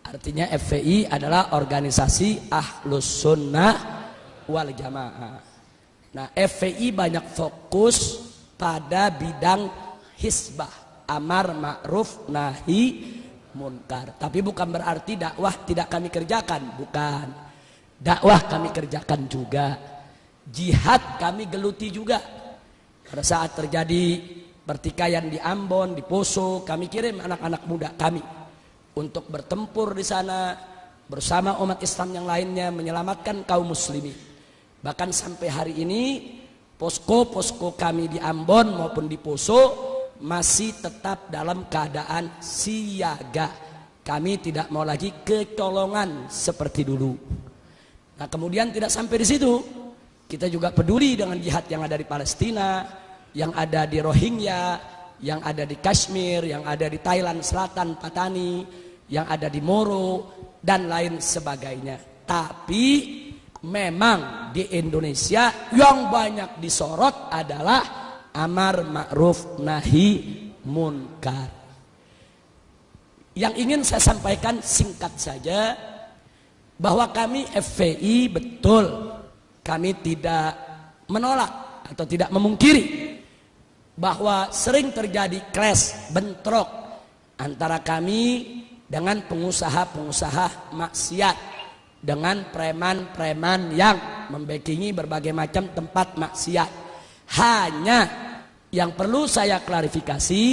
Artinya FPI adalah organisasi Ahlus Sunnah wal Jamaah. Nah, FPI banyak fokus pada bidang hizbah, amar ma'ruf nahi munkar. Tapi bukan berarti dakwah tidak kami kerjakan, bukan. Dakwah kami kerjakan juga. Jihad kami geluti juga. Pada saat terjadi pertikaian di Ambon, di Poso, kami kirim anak-anak muda kami untuk bertempur di sana bersama umat Islam yang lainnya menyelamatkan kaum muslimin. Bahkan sampai hari ini posko-posko kami di Ambon maupun di Poso masih tetap dalam keadaan siaga. Kami tidak mau lagi kecolongan seperti dulu. Nah, kemudian tidak sampai di situ, kita juga peduli dengan jihad yang ada di Palestina, yang ada di Rohingya, yang ada di Kashmir, yang ada di Thailand Selatan, Patani, yang ada di Moro dan lain sebagainya. Tapi memang di Indonesia yang banyak disorot adalah amar ma'ruf nahi munkar. Yang ingin saya sampaikan singkat saja, bahwa kami FPI betul, kami tidak menolak atau tidak memungkiri bahwa sering terjadi clash, bentrok antara kami dengan pengusaha-pengusaha maksiat, dengan preman-preman yang membackingi berbagai macam tempat maksiat. Hanya yang perlu saya klarifikasi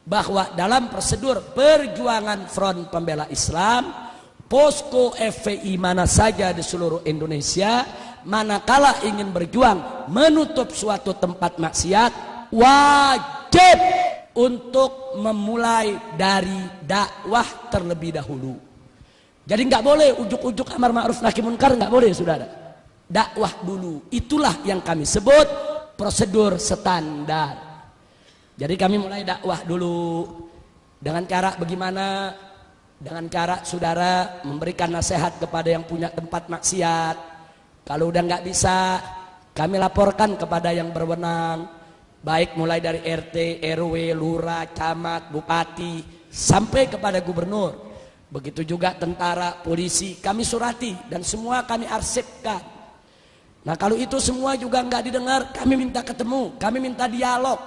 bahwa dalam prosedur perjuangan Front Pembela Islam, posko FPI mana saja di seluruh Indonesia, manakala ingin berjuang menutup suatu tempat maksiat, wajib untuk memulai dari dakwah terlebih dahulu. Jadi nggak boleh ujuk-ujuk amar ma'ruf nahi munkar, nggak boleh, saudara. Dakwah dulu, itulah yang kami sebut prosedur standar. Jadi kami mulai dakwah dulu dengan cara bagaimana? Dengan cara saudara memberikan nasihat kepada yang punya tempat maksiat. Kalau udah nggak bisa, kami laporkan kepada yang berwenang, baik mulai dari RT, RW, lurah, camat, bupati, sampai kepada gubernur. Begitu juga tentara, polisi, kami surati dan semua kami arsipkan. Nah, kalau itu semua juga nggak didengar, kami minta ketemu, kami minta dialog.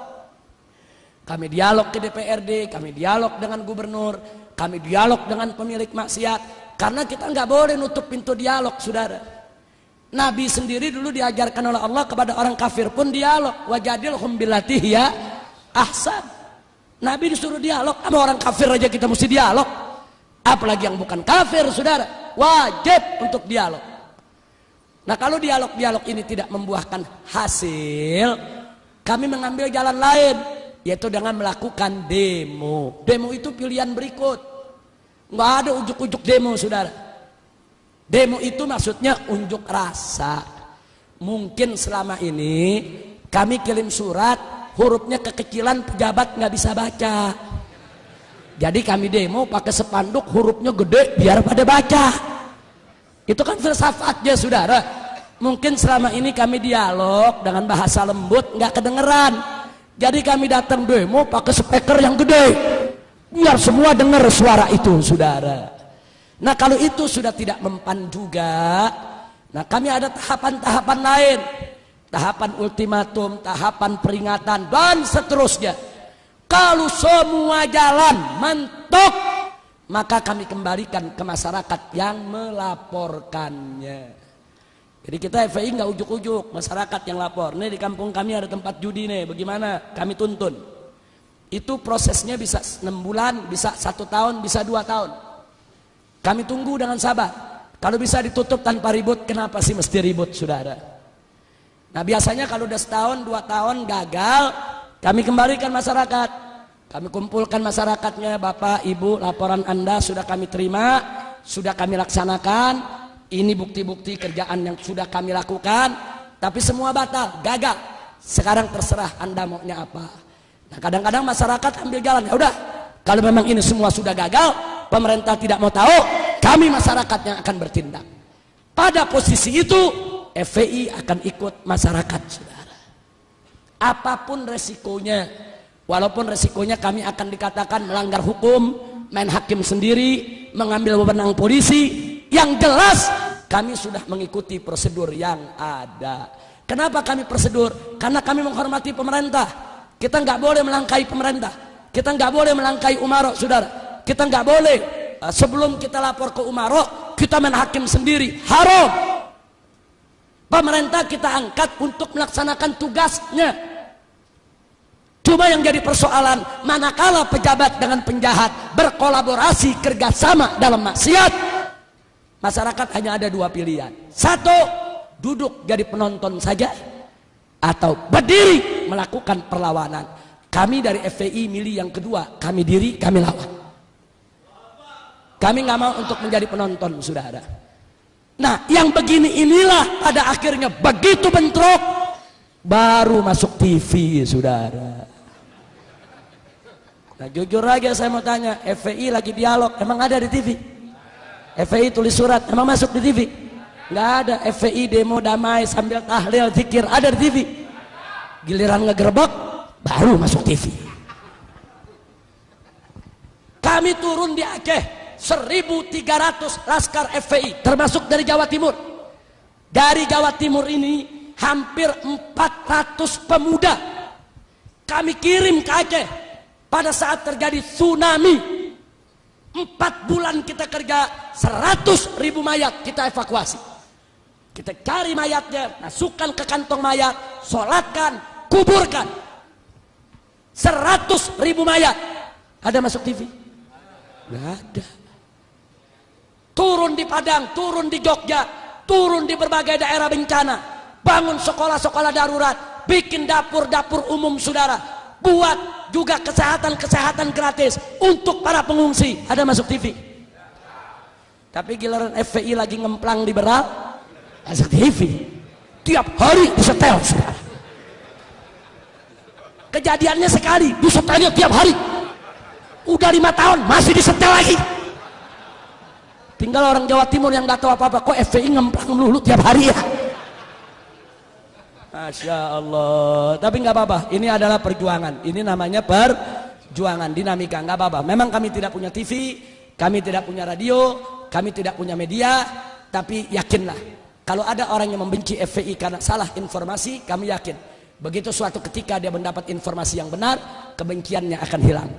Kami dialog ke DPRD, kami dialog dengan gubernur, kami dialog dengan pemilik maksiat. Karena kita nggak boleh nutup pintu dialog, saudara. Nabi sendiri dulu diajarkan oleh Allah kepada orang kafir pun dialog. Wajadilhum billati hiya ahsan. Nabi disuruh dialog, sama orang kafir aja kita mesti dialog. Apalagi yang bukan kafir, saudara. Wajib untuk dialog. Nah, kalau dialog-dialog ini tidak membuahkan hasil, kami mengambil jalan lain, yaitu dengan melakukan demo. Demo itu pilihan berikut. Nggak ada ujuk-ujuk demo, saudara. Demo itu maksudnya unjuk rasa. Mungkin selama ini kami kirim surat, hurufnya kekecilan, pejabat nggak bisa baca. Jadi kami demo pakai spanduk, hurufnya gede biar pada baca. Itu kan filsafatnya, saudara. Mungkin selama ini kami dialog dengan bahasa lembut nggak kedengeran. Jadi kami datang demo pakai speaker yang gede biar semua dengar suara itu, saudara. Nah, kalau itu sudah tidak mempan juga, nah kami ada tahapan-tahapan lain, tahapan ultimatum, tahapan peringatan dan seterusnya. Kalau semua jalan mentok, maka kami kembalikan ke masyarakat yang melaporkannya. Jadi kita FPI nggak ujuk-ujuk, masyarakat yang lapor. Nih di kampung kami ada tempat judi nih, bagaimana? Kami tuntun. Itu prosesnya bisa 6 bulan, bisa 1 tahun, bisa 2 tahun. Kami tunggu dengan sabar. Kalau bisa ditutup tanpa ribut, kenapa sih mesti ribut, saudara? Nah, biasanya kalau udah 1 tahun, 2 tahun gagal, kami kembalikan masyarakat. Kami kumpulkan masyarakatnya, Bapak, Ibu, laporan Anda sudah kami terima, sudah kami laksanakan. Ini bukti-bukti kerjaan yang sudah kami lakukan, tapi semua batal, gagal. Sekarang terserah Anda maunya apa. Nah, kadang-kadang masyarakat ambil jalan, ya udah, kalau memang ini semua sudah gagal, pemerintah tidak mau tahu, kami masyarakat yang akan bertindak. Pada posisi itu, FPI akan ikut masyarakat, saudara. Apapun resikonya, walaupun resikonya kami akan dikatakan melanggar hukum, main hakim sendiri, mengambil wewenang polisi, yang jelas kami sudah mengikuti prosedur yang ada. Kenapa kami prosedur? Karena kami menghormati pemerintah. Kita nggak boleh melangkahi pemerintah. Kita nggak boleh melangkahi umaro, saudara. Kita nggak boleh sebelum kita lapor ke umaro kita main hakim sendiri, haram. Pemerintah kita angkat untuk melaksanakan tugasnya. Cuma yang jadi persoalan, manakala pejabat dengan penjahat berkolaborasi kerjasama dalam maksiat, masyarakat hanya ada dua pilihan. Satu, duduk jadi penonton saja, atau berdiri melakukan perlawanan. Kami dari FPI milih yang kedua, kami diri, kami lawan. Kami nggak mau untuk menjadi penonton, saudara. Nah, yang begini inilah pada akhirnya begitu bentrok, baru masuk TV, saudara. Nah, jujur aja saya mau tanya, FPI lagi dialog, emang ada di TV? FPI tulis surat, emang masuk di TV? Nggak ada. FPI demo damai sambil tahlil, zikir, ada di TV? Giliran ngegerebek, baru masuk TV. Kami turun di Aceh, 1.300 laskar FPI termasuk dari Jawa Timur. Dari Jawa Timur ini hampir 400 pemuda kami kirim ke Aceh pada saat terjadi tsunami. 4 bulan kita kerja, 100.000 mayat kita evakuasi. Kita cari mayatnya, masukkan ke kantong mayat, sholatkan, kuburkan. 100.000 mayat. Ada masuk TV? Nggak ada. Turun di Padang, turun di Jogja, turun di berbagai daerah bencana, bangun sekolah-sekolah darurat, bikin dapur-dapur umum, saudara, buat juga kesehatan gratis untuk para pengungsi. Ada masuk TV? Tapi giliran FPI lagi ngemplang liberal, masuk TV. Tiap hari disetel, saudara. Kejadiannya sekali, disetelnya tiap hari. Udah 5 tahun masih disetel lagi. Tinggal orang Jawa Timur yang nggak tahu apa-apa, kok FPI ngemplang melulu tiap hari ya. Masya Allah. Tapi nggak apa-apa, ini adalah perjuangan. Ini namanya perjuangan, dinamika, nggak apa-apa. Memang kami tidak punya TV, kami tidak punya radio, kami tidak punya media, tapi yakinlah, kalau ada orang yang membenci FPI karena salah informasi, kami yakin begitu suatu ketika dia mendapat informasi yang benar, kebenciannya akan hilang.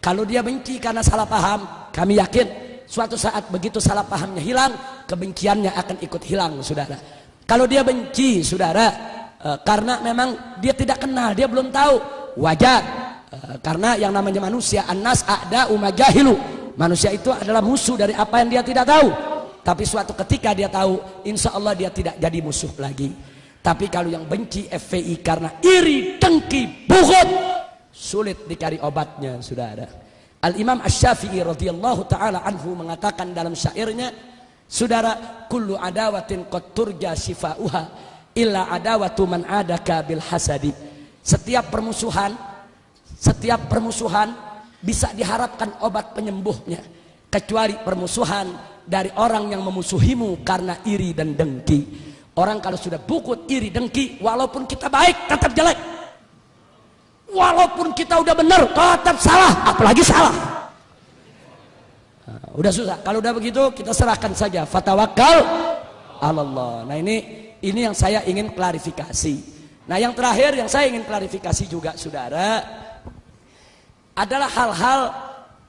Kalau dia benci karena salah paham, kami yakin suatu saat begitu salah pahamnya hilang, kebenciannya akan ikut hilang, saudara. Kalau dia benci, saudara, karena memang dia tidak kenal, dia belum tahu, wajar. Karena yang namanya manusia, annas a'da'u ma jahilu. Manusia itu adalah musuh dari apa yang dia tidak tahu. Tapi suatu ketika dia tahu, insya Allah dia tidak jadi musuh lagi. Tapi kalau yang benci FPI karena iri, dengki, bughut, sulit dicari obatnya, saudara. Al-Imam Asy-Syafi'i radhiyallahu ta'ala anhu mengatakan dalam syairnya, saudara, kullu adawatin qad turja shifa'uha illa adawatu man adaka bil hasadi. Setiap permusuhan bisa diharapkan obat penyembuhnya, kecuali permusuhan dari orang yang memusuhimu karena iri dan dengki. Orang kalau sudah bukut, iri, dengki, walaupun kita baik tetap jelek, walaupun kita udah benar tetap salah, apalagi salah. Nah, udah susah. Kalau udah begitu kita serahkan saja, fatawakkal Allah. Nah ini yang saya ingin klarifikasi. Nah yang terakhir yang saya ingin klarifikasi juga, saudara, adalah hal-hal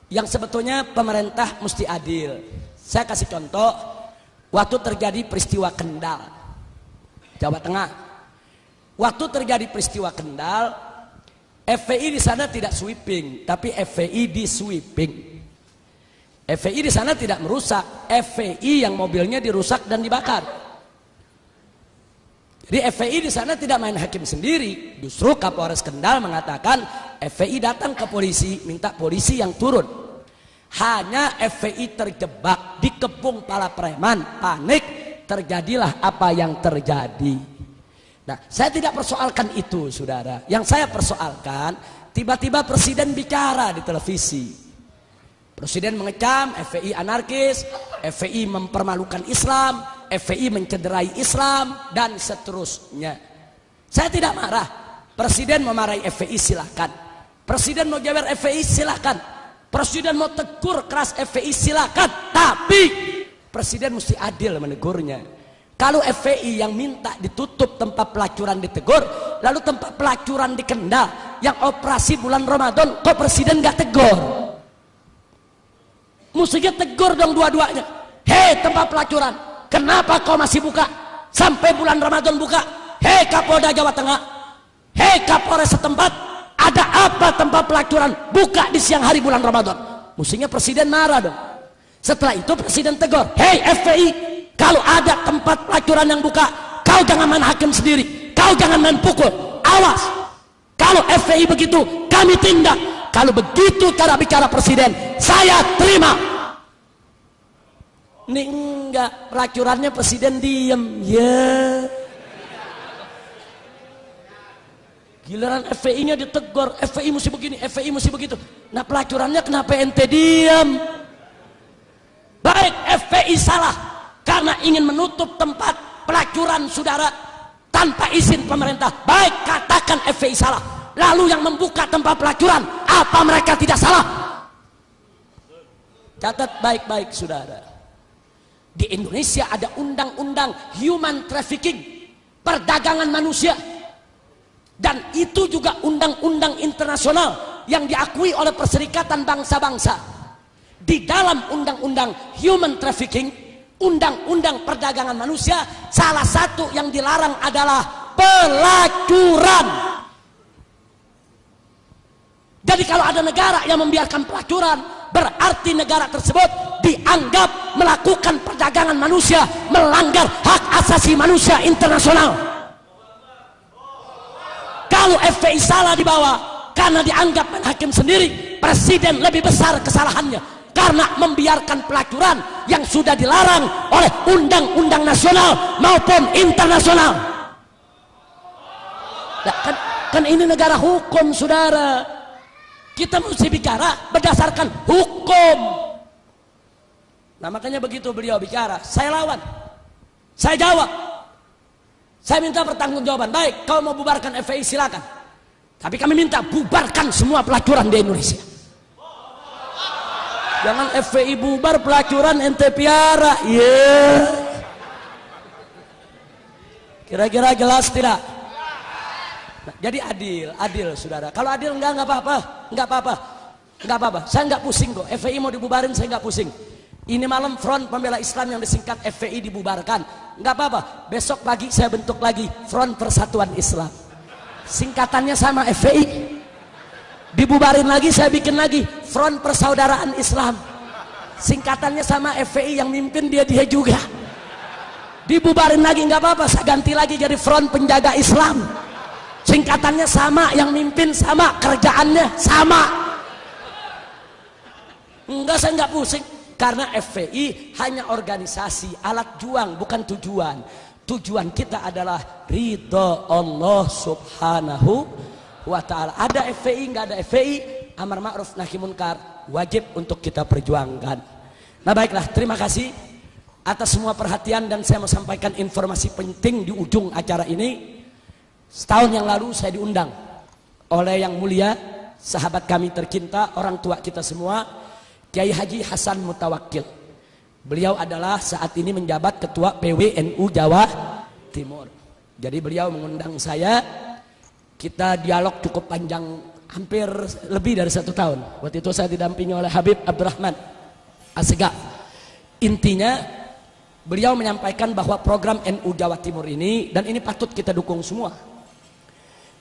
yang sebetulnya pemerintah mesti adil. Saya kasih contoh, waktu terjadi peristiwa Kendal, Jawa Tengah. Waktu terjadi peristiwa Kendal, FPI di sana tidak sweeping, tapi FPI di sweeping. FPI di sana tidak merusak, FPI yang mobilnya dirusak dan dibakar. Jadi FPI di sana tidak main hakim sendiri. Justru Kapolres Kendal mengatakan FPI datang ke polisi, minta polisi yang turun. Hanya FPI terjebak, dikepung para preman, panik, terjadilah apa yang terjadi. Nah, saya tidak persoalkan itu, saudara. Yang saya persoalkan, tiba-tiba presiden bicara di televisi. Presiden mengecam FPI anarkis, FPI mempermalukan Islam, FPI mencederai Islam, dan seterusnya. Saya tidak marah. Presiden memarahi FPI silakan. Presiden mau jewer FPI silakan. Presiden mau tegur keras FPI silakan. Tapi presiden mesti adil menegurnya. Kalau FPI yang minta ditutup tempat pelacuran ditegur, lalu tempat pelacuran di Kendal yang operasi bulan Ramadan, kok presiden gak tegur? Mestinya tegur dong dua-duanya. Hei tempat pelacuran, kenapa kau masih buka sampai bulan Ramadan buka? Hei Kapolda Jawa Tengah, hei Kapolres setempat, ada apa tempat pelacuran buka di siang hari bulan Ramadan? Mestinya presiden marah dong. Setelah itu presiden tegur, hei FPI, kalau ada tempat pelacuran yang buka, kau jangan main hakim sendiri, kau jangan main pukul, awas. Kalau FPI begitu, kami tindak. Kalau begitu cara bicara presiden, saya terima. Ini enggak, pelacurannya presiden diem. Ya. Giliran FPI-nya ditegur, FPI mesti begini, FPI mesti begitu. Nah pelacurannya kenapa ente diem? Baik, FPI salah karena ingin menutup tempat pelacuran saudara tanpa izin pemerintah. Baik, katakan FPI salah. Lalu yang membuka tempat pelacuran, apa mereka tidak salah? Catat baik-baik saudara. Di Indonesia ada undang-undang human trafficking, perdagangan manusia. Dan itu juga undang-undang internasional yang diakui oleh Perserikatan Bangsa-Bangsa. Di dalam undang-undang human trafficking, undang-undang perdagangan manusia, salah satu yang dilarang adalah pelacuran. Jadi kalau ada negara yang membiarkan pelacuran, berarti negara tersebut dianggap melakukan perdagangan manusia, melanggar hak asasi manusia internasional. Kalau FPI salah di bawah karena dianggap main hakim sendiri, presiden lebih besar kesalahannya karena membiarkan pelacuran yang sudah dilarang oleh undang-undang nasional maupun internasional. Nah, kan ini negara hukum saudara. Kita mesti bicara berdasarkan hukum. Nah makanya begitu beliau bicara, saya lawan, saya jawab, saya minta pertanggungjawaban. Baik, kau mau bubarkan FPI silakan, tapi kami minta bubarkan semua pelacuran di Indonesia. Jangan FPI bubar, pelacuran ente piara. Yeah. Kira-kira jelas tidak? Nah, jadi adil saudara. Kalau adil enggak apa-apa. Saya enggak pusing kok. FPI mau dibubarin saya enggak pusing. Ini malam Front Pembela Islam yang disingkat FPI dibubarkan. Enggak apa-apa. Besok pagi saya bentuk lagi Front Persatuan Islam. Singkatannya sama FPI. Dibubarin lagi saya bikin lagi Front Persaudaraan Islam. Singkatannya sama FPI, yang mimpin dia juga. Dibubarin lagi enggak apa-apa, saya ganti lagi jadi Front Penjaga Islam. Singkatannya sama, yang mimpin sama, kerjaannya sama. Enggak, saya enggak pusing. Karena FPI hanya organisasi, alat juang, bukan tujuan. Tujuan kita adalah ridho Allah subhanahu wa ta'ala. Ada FPI, enggak ada FPI, amar ma'ruf nahi munkar wajib untuk kita perjuangkan. Nah baiklah, terima kasih atas semua perhatian, dan saya mau sampaikan informasi penting di ujung acara ini. Setahun yang lalu saya diundang oleh yang mulia sahabat kami tercinta, orang tua kita semua, Kiai Haji Hasan Mutawakkil. Beliau adalah saat ini menjabat ketua PWNU Jawa Timur. Jadi beliau mengundang saya, kita dialog cukup panjang, hampir lebih dari 1 tahun. Waktu itu saya didampingi oleh Habib Abdurrahman Assegaf. Intinya beliau menyampaikan bahwa program NU Jawa Timur ini, dan ini patut kita dukung semua,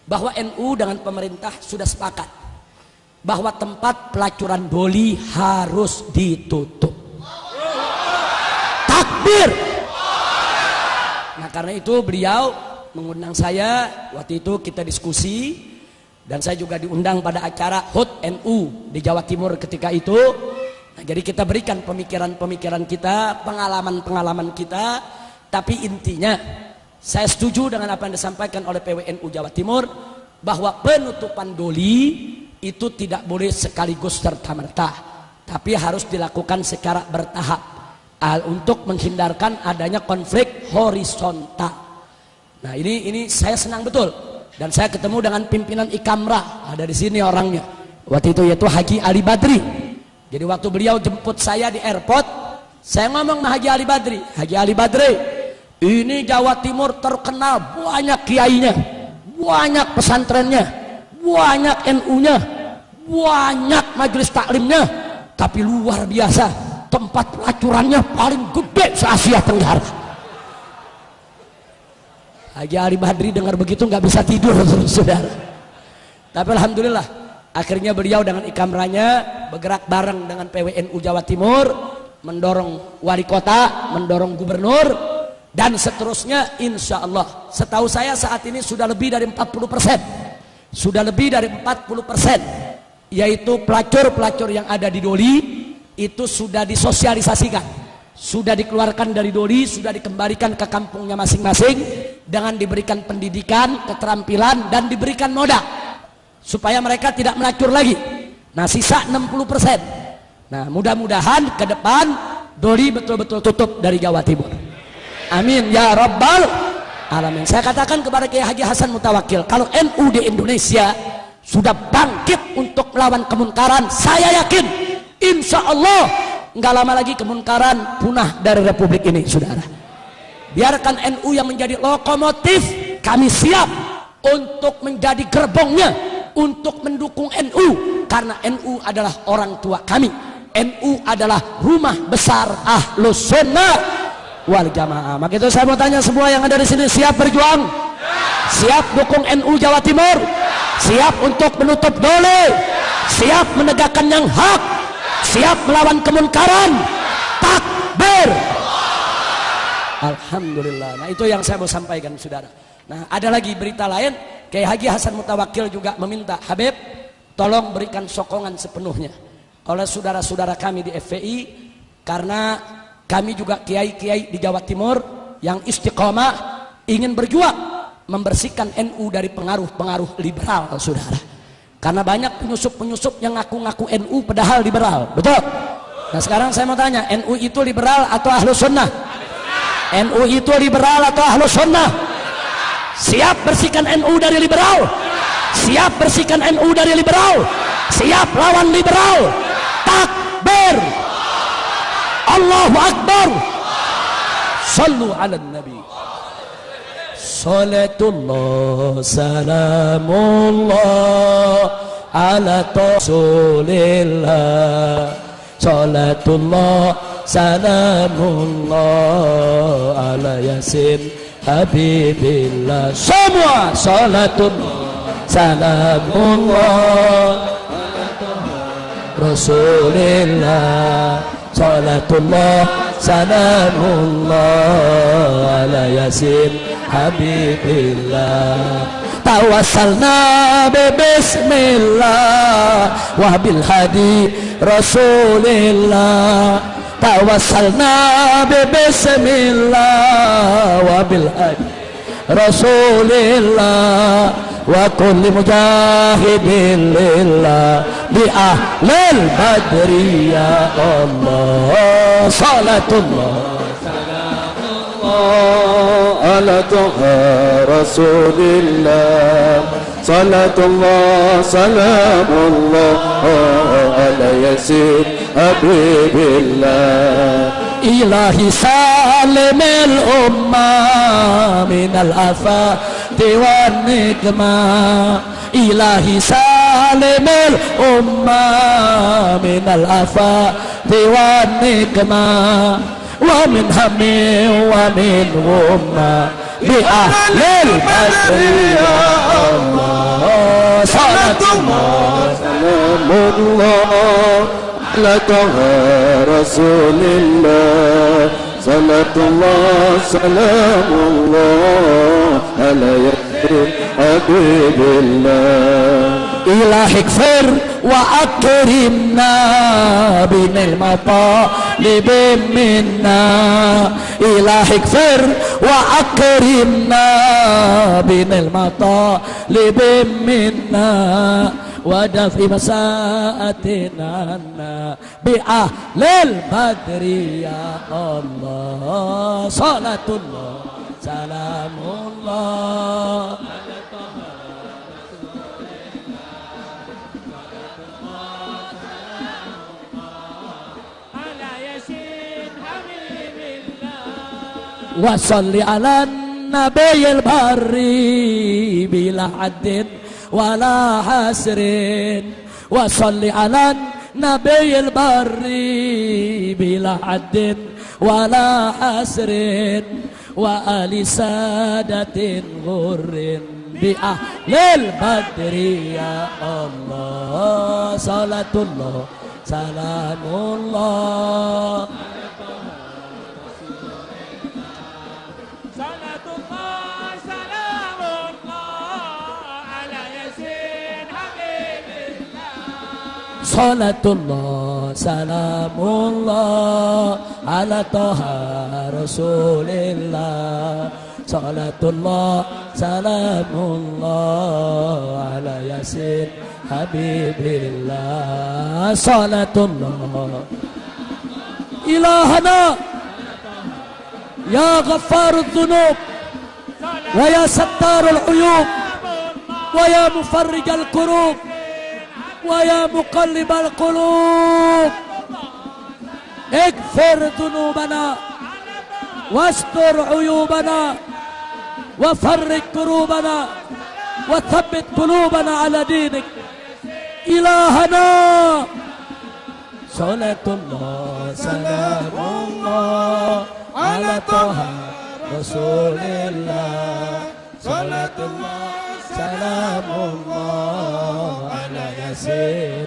bahwa NU dengan pemerintah sudah sepakat bahwa tempat pelacuran doli harus ditutup. Takbir. Nah karena itu beliau mengundang saya, waktu itu kita diskusi, dan saya juga diundang pada acara HUT NU di Jawa Timur ketika itu. Nah, jadi kita berikan pemikiran-pemikiran kita, pengalaman-pengalaman kita, tapi intinya saya setuju dengan apa yang disampaikan oleh PWNU Jawa Timur, bahwa penutupan doli itu tidak boleh sekaligus serta-merta, tapi harus dilakukan secara bertahap untuk menghindarkan adanya konflik horizontal. Nah ini saya senang betul, dan saya ketemu dengan pimpinan Ikamrah, ada di sini orangnya waktu itu, yaitu Haji Ali Badri. Jadi waktu beliau jemput saya di airport, saya ngomong sama Haji Ali Badri, Haji Ali Badri, ini Jawa Timur terkenal banyak kiainya, banyak pesantrennya, banyak NU-nya, banyak majelis taklimnya, tapi luar biasa tempat pelacurannya paling gede se-Asia Tenggara. Haji Ali Badri dengar begitu nggak bisa tidur, saudara. Tapi alhamdulillah akhirnya beliau dengan ikamranya bergerak bareng dengan PWNU Jawa Timur, mendorong wali kota, mendorong gubernur, dan seterusnya. Insya Allah setahu saya saat ini sudah lebih dari 40%, sudah lebih dari 40%, yaitu pelacur-pelacur yang ada di Doli itu sudah disosialisasikan, sudah dikeluarkan dari Doli, sudah dikembalikan ke kampungnya masing-masing dengan diberikan pendidikan, keterampilan, dan diberikan modal supaya mereka tidak melacur lagi. Nah, sisa 60%. Nah, mudah-mudahan ke depan Doli betul-betul tutup dari Jawa Timur. Amin ya rabbal alamin. Saya katakan kepada Kiai Haji Hasan Mutawakkil, kalau NU di Indonesia sudah bangkit untuk melawan kemunkaran, saya yakin insya Allah nggak lama lagi kemunkaran punah dari Republik ini, saudara. Biarkan NU yang menjadi lokomotif, kami siap untuk menjadi gerbongnya, untuk mendukung NU, karena NU adalah orang tua kami. NU adalah rumah besar Ahlus Sunnah wal Jamaah. Maka itu saya mau tanya semua yang ada di sini, siap berjuang? Siap dukung NU Jawa Timur? Siap untuk menutup Doli? Siap menegakkan yang hak? Siap melawan kemunkaran? Takbir! Alhamdulillah. Nah, itu yang saya mau sampaikan, saudara. Nah, ada lagi berita lain. Kiai Haji Hasan Mutawakkil juga meminta, Habib, tolong berikan sokongan sepenuhnya oleh saudara-saudara kami di FPI, karena kami juga kiai-kiai di Jawa Timur yang istiqomah ingin berjuang membersihkan NU dari pengaruh-pengaruh liberal, saudara. Karena banyak penyusup-penyusup yang ngaku-ngaku NU padahal liberal, betul? Nah, sekarang saya mau tanya, NU itu liberal atau Ahlus Sunnah? NU itu liberal atau Ahlus Sunnah? Siap bersihkan NU dari liberal? Siap bersihkan NU dari liberal? Siap lawan liberal? Takbir! Allahu Akbar. Sallu ala Nabi. Salatullah salamullah ala Rasulillah. Salatullah salamullah ala Yasin Habibillah. Semua salatullah salamullah Rasulillah. Salatullah salamullah ala Yasin Habibillah. Tawassalna bismillah wa bil hadi Rasulillah. Tawassalna bismillah wa bil hadi Rasulillah wa kulli mujahidin lillah bi ahlil badri ya Allah. Salatullah salamullah ala Taha Rasulillah. Salatullah salamullah ala Yasin Habibillah. Ilahi salimil ummah minal afati wan nikmah. Ilahi salimil ummah minal afati wan nikmah. Wa min hammi wa min umma bi ahlil badri ya Allah. Salatullah salamullah ala Taha Rasulillah. Salatullah salamullah ala Yasin Habibillah. Ilahi kfir wa akrimna binil matalib minna. Ilahi kfir wa akrimna binil matalib minna. Wadafi masaatina bi ahlil badri ya Allah. Salatullah salamullah ala Yasin Habibillah. Wa salli ala nabiyil barri bila haddin ولا حسر وصل على النبي البري بلا حد ولا حسر وآل سادة غر بأهل البدر يا الله صلاة الله سلام الله صلاة الله سلام الله على طه رسول الله صلاة الله سلام الله على ياسين حبيب الله صلاة الله إلهنا يا غفار الذنوب ويا ستار العيوب ويا مفرج الكروب ويا مقلب القلوب اغفر ذنوبنا واستر عيوبنا وفرج كروبنا وثبت قلوبنا على دينك إلهنا صلاة الله سلام الله على طه رسول الله صلاة الله سلام الله على ياسين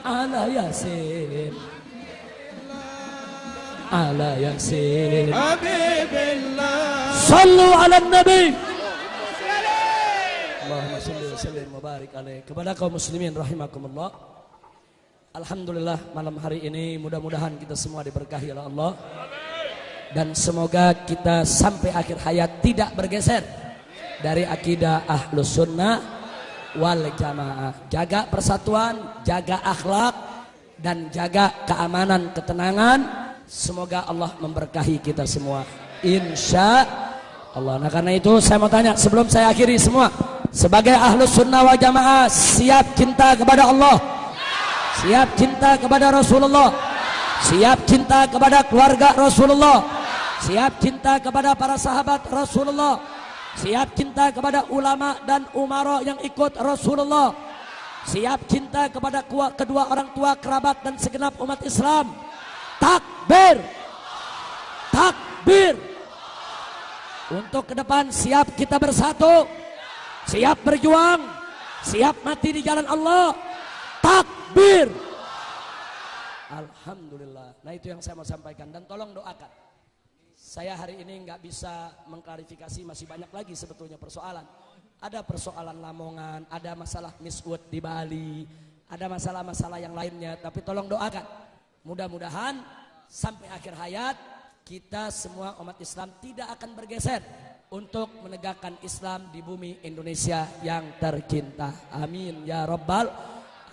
على ياسين على ياسين حبيب الله صلوا على النبي Allahumma salli wa sallim wa barik alaih. Kepada kaum muslimin rahimakumullah, alhamdulillah malam hari ini mudah-mudahan kita semua diberkahi oleh Allah dan semoga kita sampai akhir hayat tidak bergeser dari akidah ahlus sunnah wal jamaah. Jaga persatuan, jaga akhlak dan jaga keamanan, ketenangan. Semoga Allah memberkahi kita semua, insya Allah. Nah karena itu saya mau tanya sebelum saya akhiri semua, sebagai ahlus sunnah wal jamaah siap cinta kepada Allah, siap cinta kepada Rasulullah, siap cinta kepada keluarga Rasulullah, siap cinta kepada para sahabat Rasulullah, siap cinta kepada ulama dan umara yang ikut Rasulullah, siap cinta kepada kedua orang tua, kerabat dan segenap umat Islam. Takbir, takbir. Untuk ke depan siap kita bersatu, siap berjuang, siap mati di jalan Allah. Takbir. Alhamdulillah. Nah itu yang saya mau sampaikan dan tolong doakan. Saya hari ini nggak bisa mengklarifikasi, masih banyak lagi sebetulnya persoalan. Ada persoalan Lamongan, ada masalah Miss Wood di Bali, ada masalah-masalah yang lainnya. Tapi tolong doakan. Mudah-mudahan sampai akhir hayat kita semua umat Islam tidak akan bergeser untuk menegakkan Islam di bumi Indonesia yang tercinta. Amin ya rabbal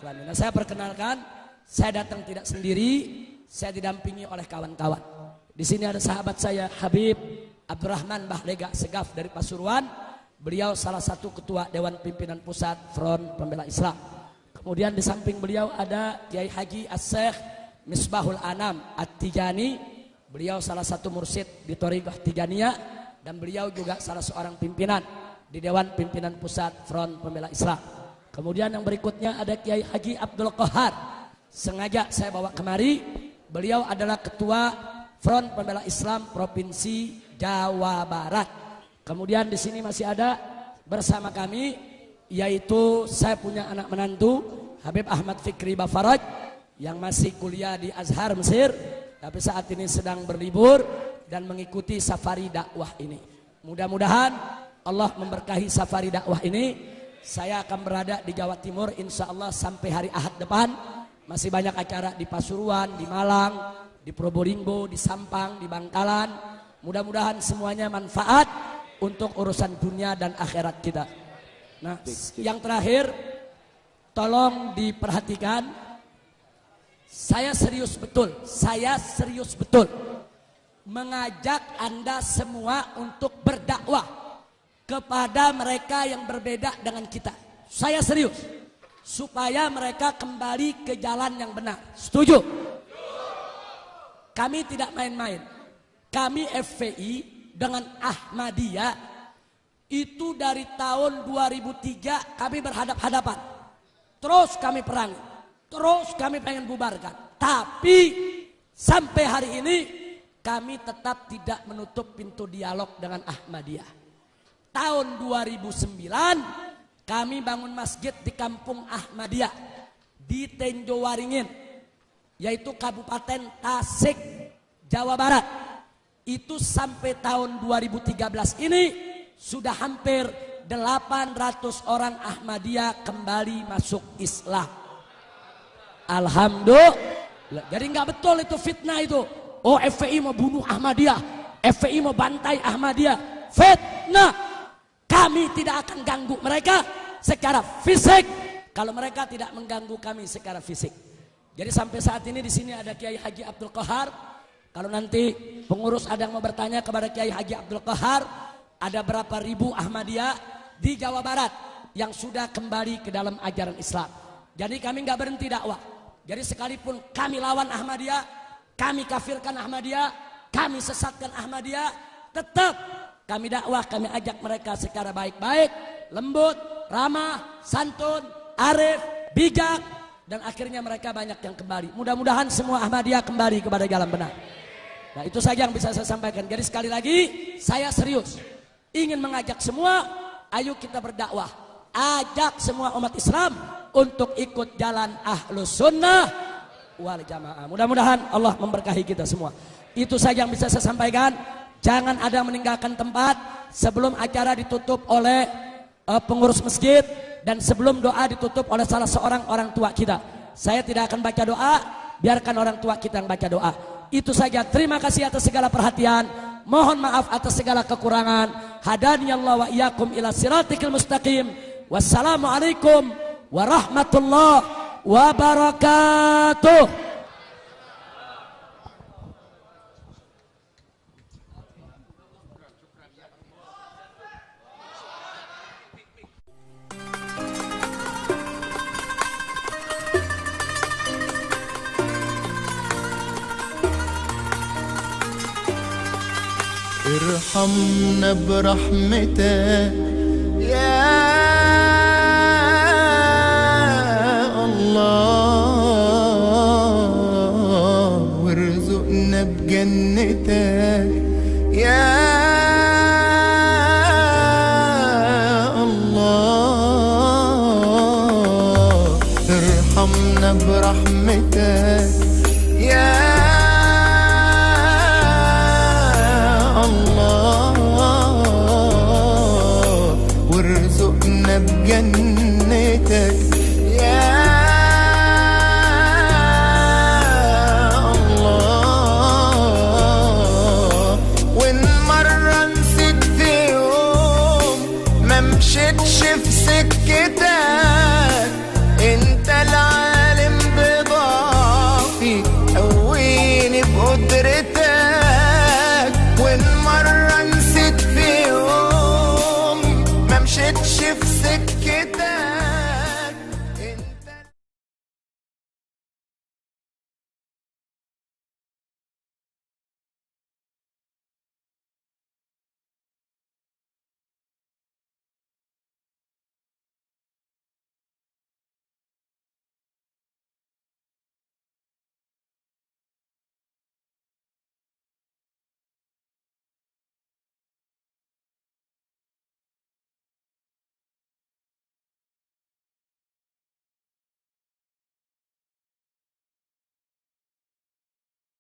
alamin. Nah, saya perkenalkan, saya datang tidak sendiri, saya didampingi oleh kawan-kawan. Di sini ada sahabat saya Habib Abdurrahman Bahlega Segaf dari Pasuruan. Beliau salah satu ketua Dewan Pimpinan Pusat Front Pembela Islam. Kemudian di samping beliau ada Kiai Haji As-Syekh Misbahul Anam At-Tijani. Beliau salah satu mursyid di Thariqah Tijaniyah dan beliau juga salah seorang pimpinan di Dewan Pimpinan Pusat Front Pembela Islam. Kemudian yang berikutnya ada Kiai Haji Abdul Qahar. Sengaja saya bawa kemari. Beliau adalah ketua Front Pembela Islam Provinsi Jawa Barat. Kemudian di sini masih ada bersama kami yaitu saya punya anak menantu Habib Ahmad Fikri Bafaraj yang masih kuliah di Azhar Mesir, tapi saat ini sedang berlibur dan mengikuti safari dakwah ini. Mudah-mudahan Allah memberkahi safari dakwah ini. Saya akan berada di Jawa Timur insya Allah sampai hari Ahad depan. Masih banyak acara di Pasuruan, di Malang, di Probolinggo, di Sampang, di Bangkalan. Mudah-mudahan semuanya manfaat untuk urusan dunia dan akhirat kita. Nah, yang terakhir, tolong diperhatikan. Saya serius betul mengajak Anda semua untuk berdakwah kepada mereka yang berbeda dengan kita. Saya serius supaya mereka kembali ke jalan yang benar. Setuju? Kami tidak main-main. Kami FPI dengan Ahmadiyah Itu dari tahun 2003 kami berhadap-hadapan. Terus kami perangi. Terus kami pengen bubarkan. Tapi sampai hari ini kami tetap tidak menutup pintu dialog dengan Ahmadiyah. Tahun 2009 kami bangun masjid di kampung Ahmadiyah di Tenjo Waringin, yaitu Kabupaten Tasik, Jawa Barat. Itu sampai tahun 2013 ini sudah hampir 800 orang Ahmadiyah kembali masuk Islam. Alhamdulillah. Jadi nggak betul itu fitnah itu. Oh, FPI mau bunuh Ahmadiyah, FPI mau bantai Ahmadiyah. Fitnah. Kami tidak akan ganggu mereka secara fisik kalau mereka tidak mengganggu kami secara fisik. Jadi sampai saat ini di sini ada Kiai Haji Abdul Qahar. Kalau nanti pengurus ada yang mau bertanya kepada Kiai Haji Abdul Qahar, ada berapa ribu Ahmadiyah di Jawa Barat yang sudah kembali ke dalam ajaran Islam. Jadi kami nggak berhenti dakwah. Jadi sekalipun kami lawan Ahmadiyah, kami kafirkan Ahmadiyah, kami sesatkan Ahmadiyah, tetap kami dakwah, kami ajak mereka secara baik-baik, lembut, ramah, santun, arif, bijak, dan akhirnya mereka banyak yang kembali. Mudah-mudahan semua Ahmadiyah kembali kepada jalan benar. Nah, itu saja yang bisa saya sampaikan. Jadi sekali lagi saya serius ingin mengajak semua, ayo kita berdakwah, ajak semua umat Islam untuk ikut jalan Ahlus Sunnah wal Jamaah. Mudah-mudahan Allah memberkahi kita semua. Itu saja yang bisa saya sampaikan. Jangan ada meninggalkan tempat sebelum acara ditutup oleh pengurus masjid dan sebelum doa ditutup oleh salah seorang orang tua kita. Saya tidak akan baca doa, biarkan orang tua kita yang baca doa. Itu saja. Terima kasih atas segala perhatian. Mohon maaf atas segala kekurangan. Hadaniyallahu wa iyyakum ila siratikal mustaqim. Wassalamualaikum warahmatullahi wabarakatuh. ارحمنا برحمتك يا الله وارزقنا بجنتك يا الله ارحمنا برحمتك يا بجنتك يا الله. وإن مرة نسيت في يوم ما مشيتش في سكتك